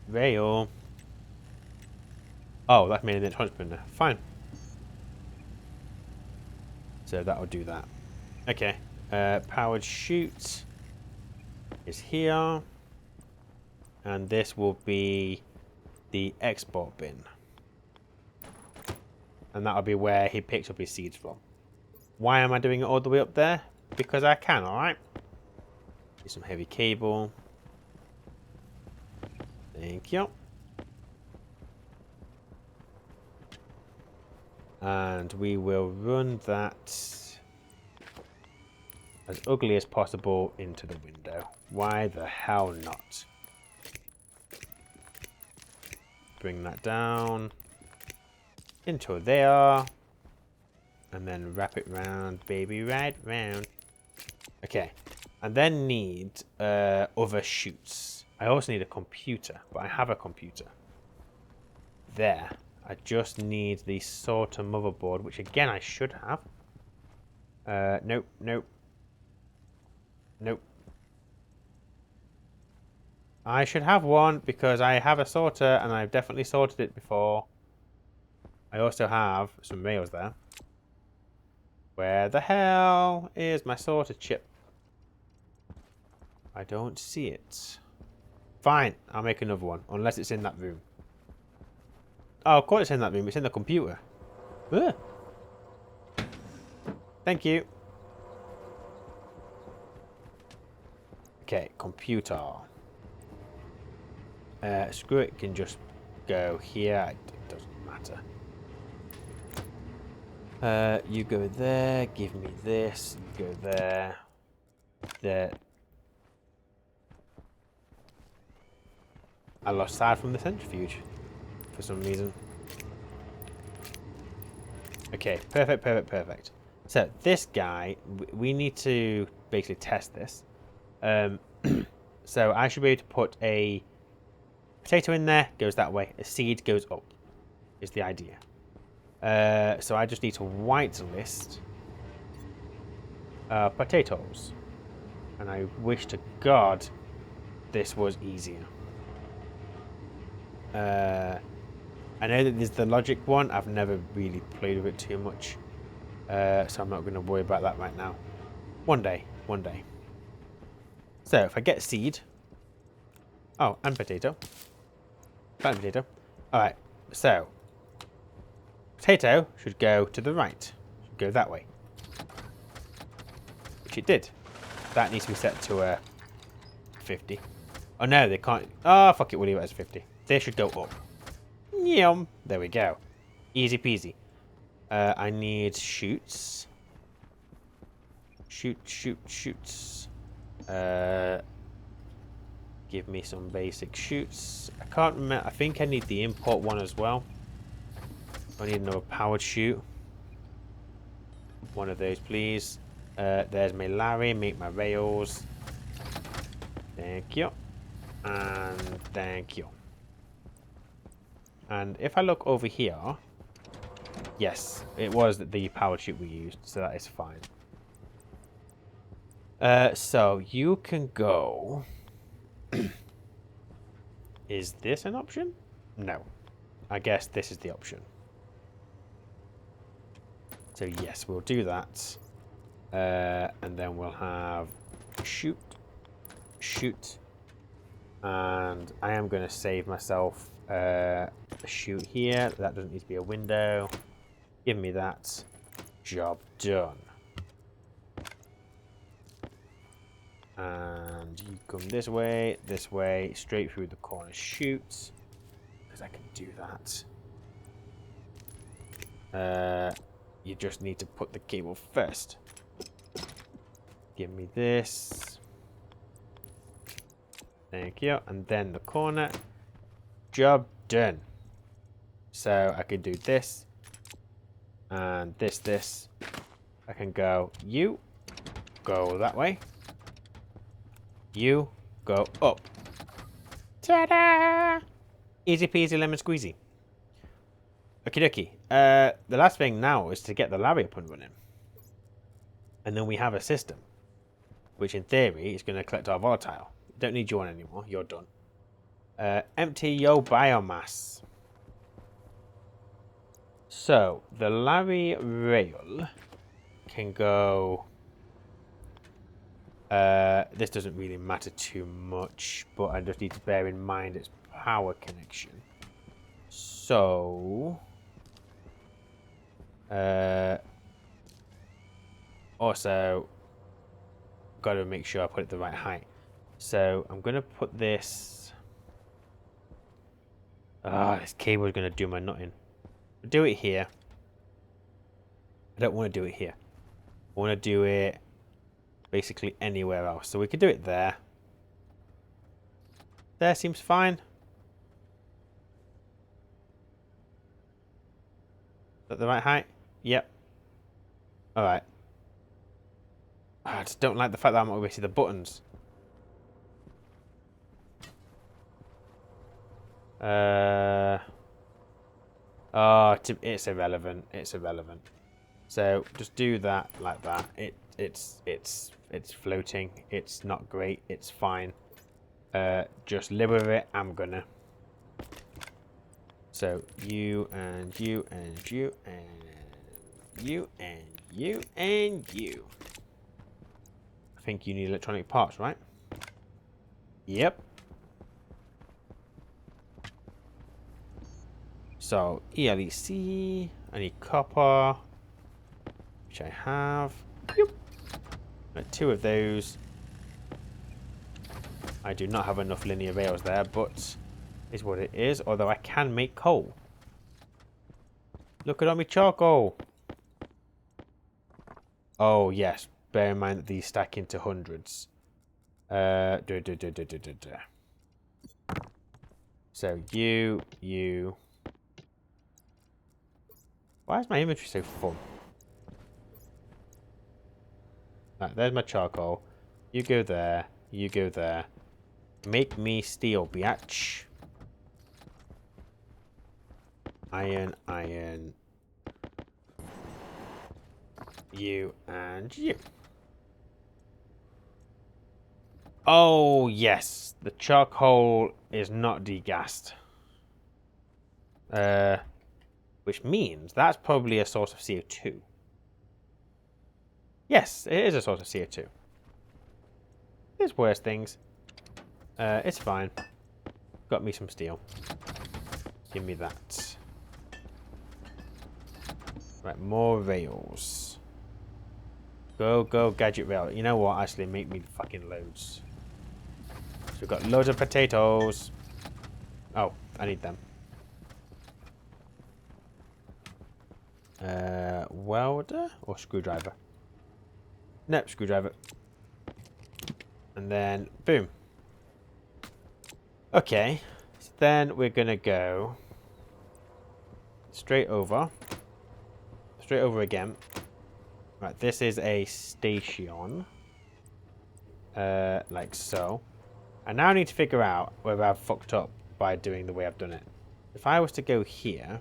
Rail. Oh, that's made in the transponder. Fine. So that'll do that. Okay. Powered chute is here. And this will be the export bin. And that'll be where he picks up his seeds from. Why am I doing it all the way up there? Because I can, alright? Some heavy cable. Thank you. And we will run that as ugly as possible into the window. Why the hell not? Bring that down into there. And then wrap it round, baby, right round. Okay. And then need other chutes. I also need a computer, but I have a computer. There. I just need the sorter motherboard, which again I should have. Nope, nope. Nope. I should have one because I have a sorter and I've definitely sorted it before. I also have some rails there. Where the hell is my sorter chip? I don't see it. Fine, I'll make another one, unless it's in that room. Oh, of course it's in that room. It's in the computer. Ugh. Thank you. Okay, computer. Screw it, can just go here. It doesn't matter. You go there. Give me this. You go there. There. I lost sight from the centrifuge for some reason. Okay, perfect, perfect, perfect. So this guy, we need to basically test this. So I should be able to put a potato in there, goes that way. A seed goes up, is the idea. So I just need to whitelist potatoes. And I wish to God this was easier. I know that there's the logic one. I've never really played with it too much. So I'm not going to worry about that right now. One day. One day. So if I get seed. Oh, and potato. Plant potato. Alright. So. Potato should go to the right. Should go that way. Which it did. That needs to be set to 50. Oh no, they can't. Oh, fuck it. We'll leave it as 50. They should go up. Yum. There we go. Easy peasy. I need shoots. Shoots. Give me some basic shoots. I can't remember. I think I need the import one as well. I need another powered shoot. One of those, please. There's my Larry. Make my rails. Thank you. And thank you. And if I look over here, yes, it was the powered chute we used, so that is fine. So you can go. Is this an option? No. I guess this is the option. So yes, we'll do that. And then we'll have shoot. And I am going to save myself a chute here. That doesn't need to be a window. Give me that. Job done. And you come this way, straight through the corner chute. Because I can do that. You just need to put the cable first. Give me this. Thank you. And then the corner. Job done. So I can do this. And this. I can go, you go that way. You go up. Ta-da! Easy peasy lemon squeezy. Okie dokie. The last thing now is to get the Larre up and running. And then we have a system. Which in theory is going to collect our volatile. Don't need you on anymore. You're done. Empty your biomass. So, the Larre rail can go... this doesn't really matter too much, but I just need to bear in mind its power connection. So... also, got to make sure I put it the right height. So, I'm going to put this... this cable is going to do my nutting. Do it here. I don't want to do it here. I want to do it basically anywhere else. So we could do it there. There seems fine. Is that the right height? Yep. Alright. I just don't like the fact that I'm not going to see the buttons. Oh, it's irrelevant. It's irrelevant. So just do that like that. It's floating. It's not great. It's fine. Just live with it. I'm gonna. So you and you and you and you and you and you. I think you need electronic parts, right? Yep. So, ELEC, I need copper, which I have. Yep. 2 of those. I do not have enough linear rails there, but is what it is. Although I can make coal. Look at all my charcoal. Oh, yes. Bear in mind that these stack into hundreds. So, you... Why is my inventory so full? Right, there's my charcoal. You go there. You go there. Make me steel, biatch. Iron, iron. You and you. Oh, yes. The charcoal is not degassed. Which means that's probably a source of CO2. Yes, it is a source of CO2. There's worse things. It's fine. Got me some steel. Give me that. Right, more rails. Go, gadget rail. You know what? Actually, make me fucking loads. So we've got loads of potatoes. Oh, I need them. Welder or screwdriver? Nope, screwdriver. And then, boom. Okay, so then we're gonna go straight over. Straight over again. Right, this is a station. Like so. I now need to figure out whether I've fucked up by doing the way I've done it. If I was to go here,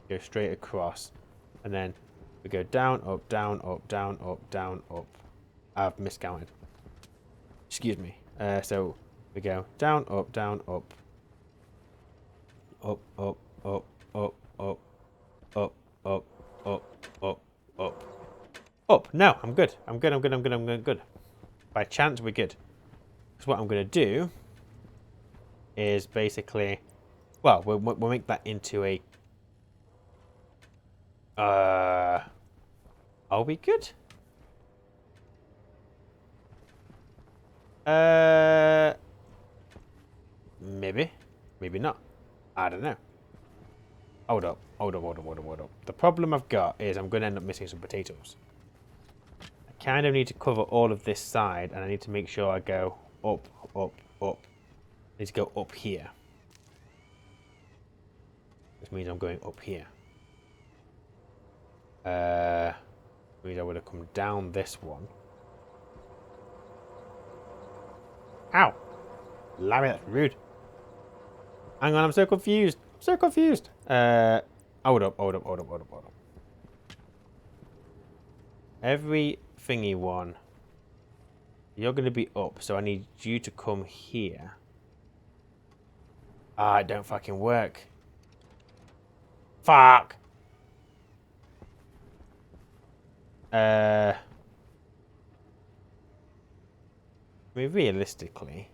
go straight across, and then we go down, up, down, up, down, up, down, up. I've miscounted. Excuse me. So we go down, up, down, up. Up, up, up, up, up, up, up, up, up, up. Up. No, I'm good. I'm good, I'm good, I'm good, I'm good. By chance, we're good. Because what I'm going to do is basically... Well, we'll make that into a... Are we good? Maybe. Maybe not. I don't know. Hold up. Hold up, hold up, hold up, hold up. The problem I've got is I'm going to end up missing some potatoes. I kind of need to cover all of this side, and I need to make sure I go up, up, up. I need to go up here. Which means I'm going up here. Means I would have come down this one. Ow! Larry, that's rude. Hang on, I'm so confused. I'm so confused. Hold up, hold up, hold up, hold up, hold up. Every thingy one. You're going to be up, so I need you to come here. Ah, it don't fucking work. Fuck! I mean, realistically...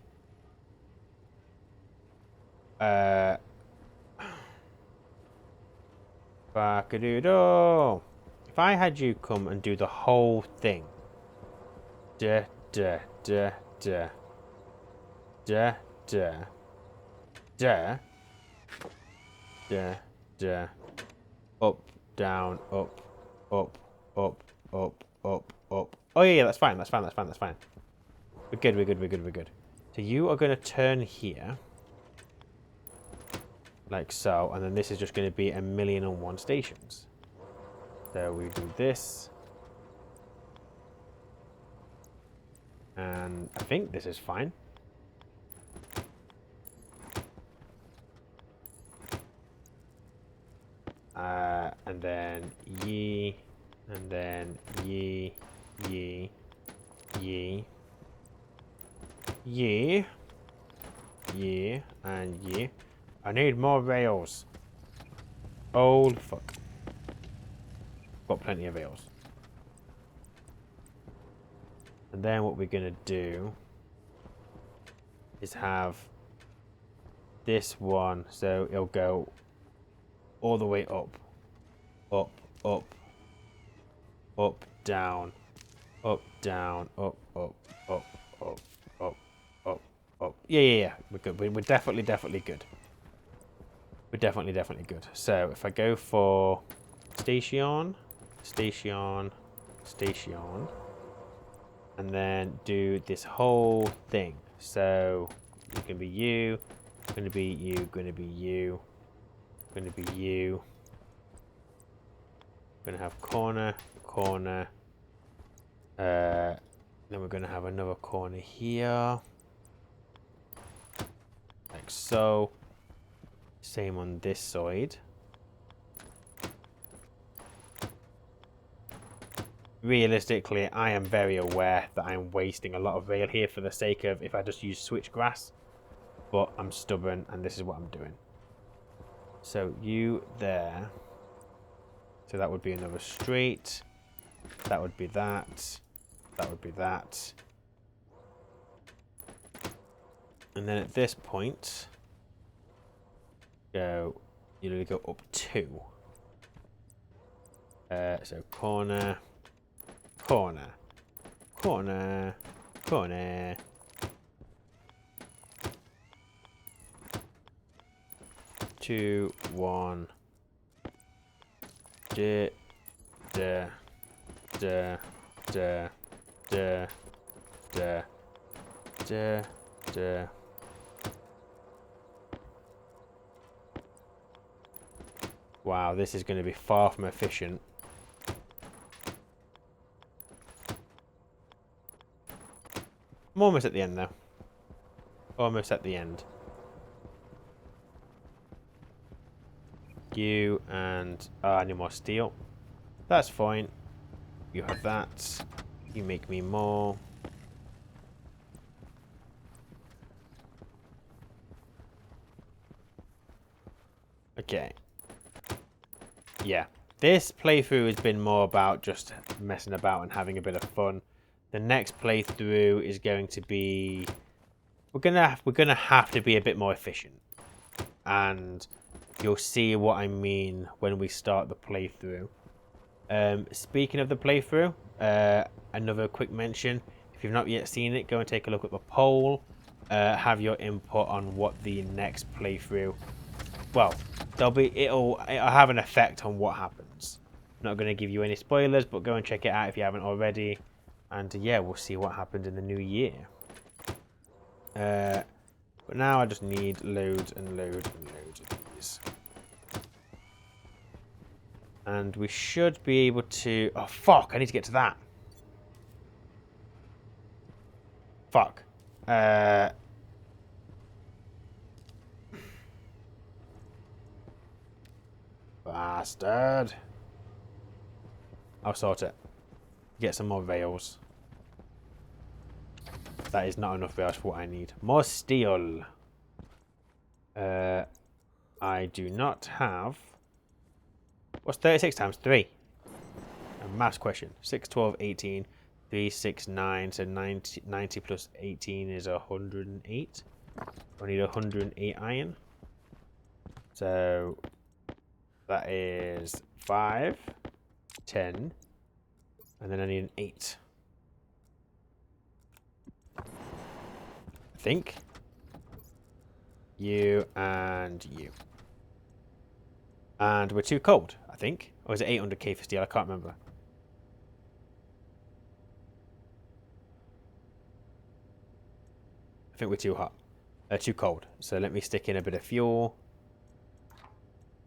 Fuck-a-doodle! If I had you come and do the whole thing... Duh, duh, duh, duh. Duh, duh. Duh. Duh, duh. Up, down, up, up, up, up, up, up. Oh yeah, that's fine, that's fine, that's fine, that's fine. We're good, we're good, we're good, we're good. So you are going to turn here. Like so, and then this is just going to be 1,000,001 stations. So we do this. And I think this is fine. And then ye, and then ye, ye, ye, ye, ye, and ye. I need more rails. Holy fuck. Got plenty of rails. And then what we're gonna do is have this one, so it'll go all the way up, up, up, up, down, up, down, up, up, up, up, up, up, up. Yeah, yeah, yeah. We're good. We're definitely good. We're definitely good. So if I go for station, station, station, and then do this whole thing. So it's gonna be you, gonna be you, gonna be you, gonna be you. We're gonna have corner, corner. Then we're gonna have another corner here, like so. Same on this side. Realistically, I am very aware that I'm wasting a lot of rail here for the sake of if I just use switchgrass. But I'm stubborn and this is what I'm doing. So you there. So that would be another straight. That would be that. That would be that. And then at this point, you literally go up 2. So corner, corner, corner, corner. Two, one. Da, da, da, da, da, da, da, da. Wow, this is going to be far from efficient. I'm almost at the end though. Almost at the end. You and I need more steel. That's fine. You have that. You make me more. Okay. Yeah. This playthrough has been more about just messing about and having a bit of fun. The next playthrough is going to be we're gonna have to be a bit more efficient. And you'll see what I mean when we start the playthrough. Speaking of the playthrough, another quick mention. If you've not yet seen it, go and take a look at the poll. Have your input on what the next playthrough. Well, it'll have an effect on what happens. I'm not going to give you any spoilers, but go and check it out if you haven't already. And yeah, we'll see what happens in the new year. But now I just need loads and loads and loads of these. And we should be able to... Oh, fuck. I need to get to that. Fuck. Bastard. I'll sort it. Get some more rails. That is not enough rails for what I need. More steel. I do not have... What's 36 times 3? A maths question. 6, 12, 18. 3, 6, 9. So 90 plus 18 is 108. I need 108 iron. So that is 5, 10. And then I need an 8. I think. You and you. And we're too cold, I think. Or is it 800k for steel? I can't remember. I think we're too hot. Too cold. So let me stick in a bit of fuel.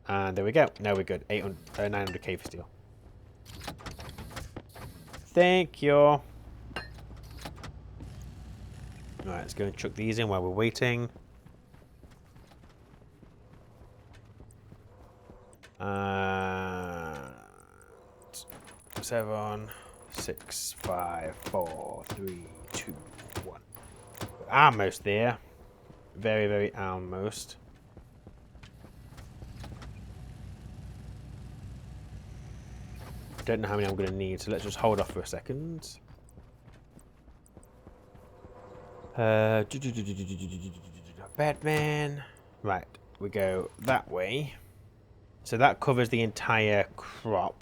And there we go. Now we're good. 900k for steel. Thank you. Alright, let's go and chuck these in while we're waiting. 7, 6, 5, 4, 3, 2, 1. We're almost there. Very, very almost. Don't know how many I'm going to need, so let's just hold off for a second. Batman. Right, we go that way. So that covers the entire crop.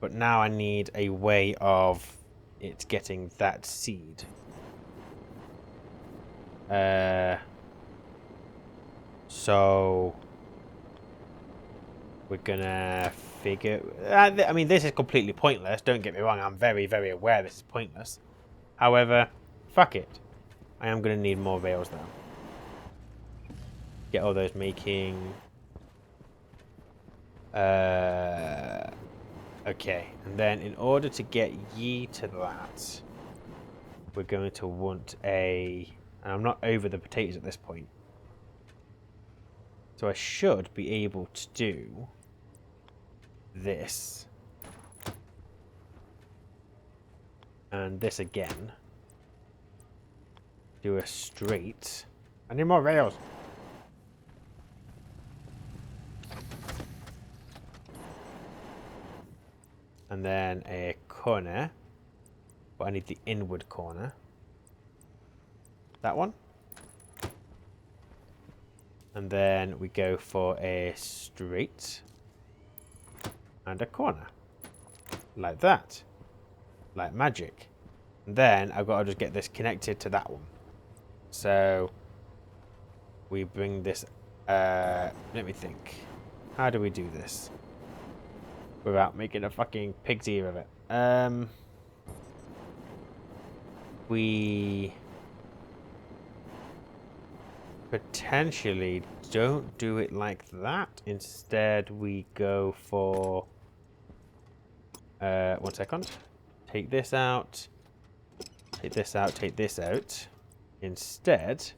But now I need a way of it getting that seed. So we're gonna figure... I mean, this is completely pointless. Don't get me wrong. I'm very, very aware this is pointless. However, fuck it. I am gonna need more rails now. Get all those making... Okay, and then in order to get ye to that, we're going to want a... And I'm not over the potatoes at this point. So I should be able to do this. And this again. Do a straight. I need more rails. And then a corner. But I need the inward corner. That one. And then we go for a straight. And a corner. Like that. Like magic. And then I've got to just get this connected to that one. So we bring this... let me think. How do we do this? Without making a fucking pig's ear of it. We potentially don't do it like that. Instead, we go for... 1 second. Take this out. Take this out. Take this out. Instead,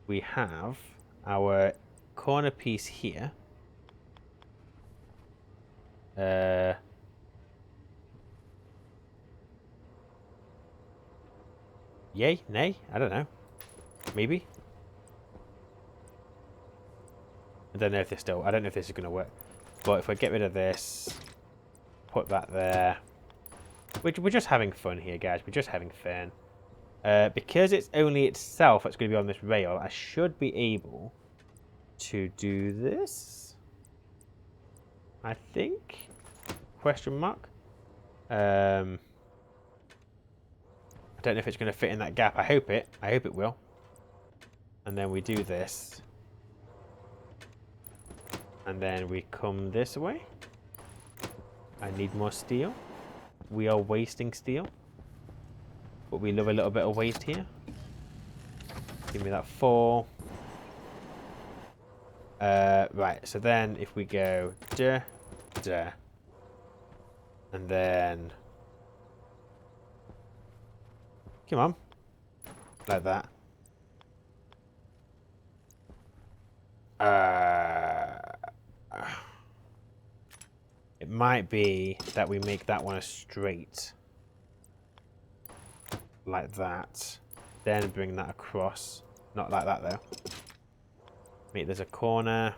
we have our corner piece here. Yay? Nay? I don't know. Maybe? I don't know if this is going to work. But if I get rid of this, put that there. We're just having fun here, guys. We're just having fun. Because it's only itself that's going to be on this rail, I should be able to do this. I think? Question mark? I don't know if it's going to fit in that gap. I hope it will. And then we do this. And then we come this way. I need more steel. We are wasting steel. But we love a little bit of waste here. Give me that 4. Right, so then if we go duh, duh, and then come on, like that. It might be that we make that one a straight, like that, then bring that across. Not like that though. Make there's a corner.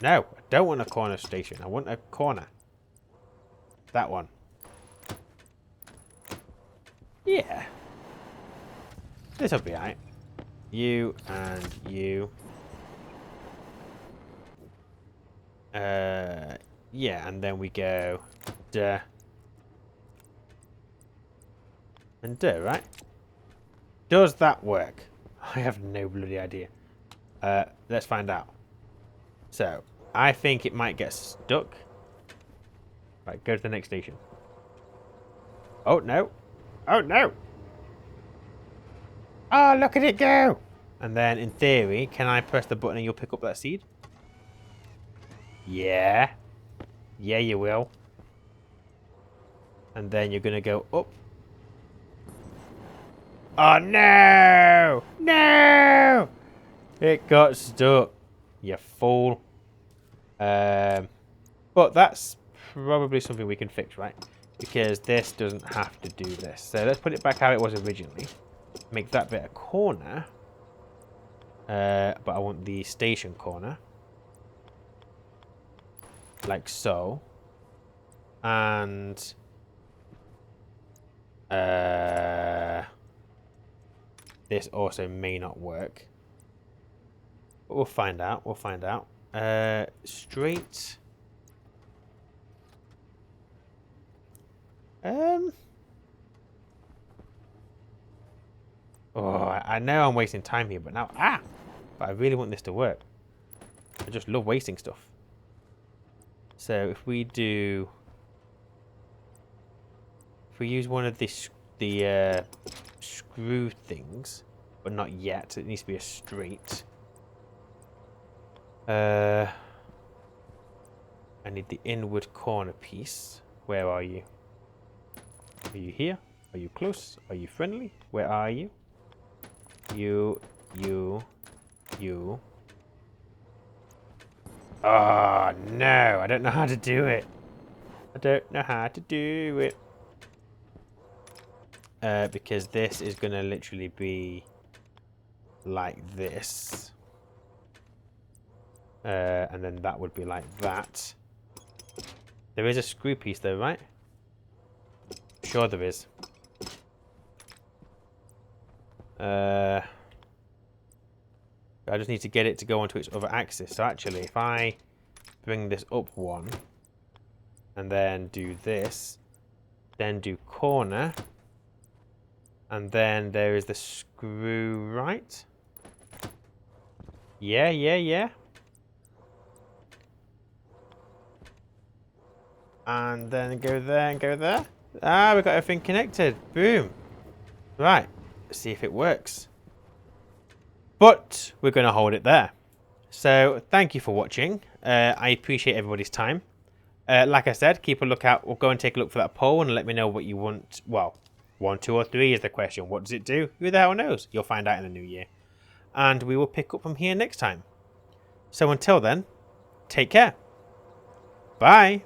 No, I don't want a corner station. I want a corner. That one. Yeah. This'll be alright. You and you. Yeah, and then we go duh. And duh, right? Does that work? I have no bloody idea. Let's find out. So, I think it might get stuck. Right, go to the next station. Oh, no. Oh, no. Oh, look at it go. And then, in theory, can I press the button and you'll pick up that seed? Yeah. Yeah, you will. And then you're going to go up. Oh, no! No! It got stuck. You fool. But that's probably something we can fix, right? Because this doesn't have to do this. So let's put it back how it was originally. Make that bit a corner. But I want the station corner. Like so. And... this also may not work. But we'll find out. We'll find out. Straight. Oh, I know I'm wasting time here, but now... But I really want this to work. I just love wasting stuff. So if we do... If we use one of the screw things, but not yet. It needs to be a straight. I need the inward corner piece. Where are you? Are you here? Are you close? Are you friendly? Where are you? You. Oh, no. I don't know how to do it. I don't know how to do it. Because this is going to literally be like this. And then that would be like that. There is a screw piece though, right? Sure there is. I just need to get it to go onto its other axis. So actually, if I bring this up one, and then do this, then do corner, and then there is the screw, right? Yeah. And then go there and go there. Ah, we've got everything connected. Boom. Right. Let's see if it works. But we're going to hold it there. So thank you for watching. I appreciate everybody's time. Like I said, keep a lookout. Or go and take a look for that poll and let me know what you want. Well, 1, 2, or 3 is the question. What does it do? Who the hell knows? You'll find out in the new year. And we will pick up from here next time. So until then, take care. Bye.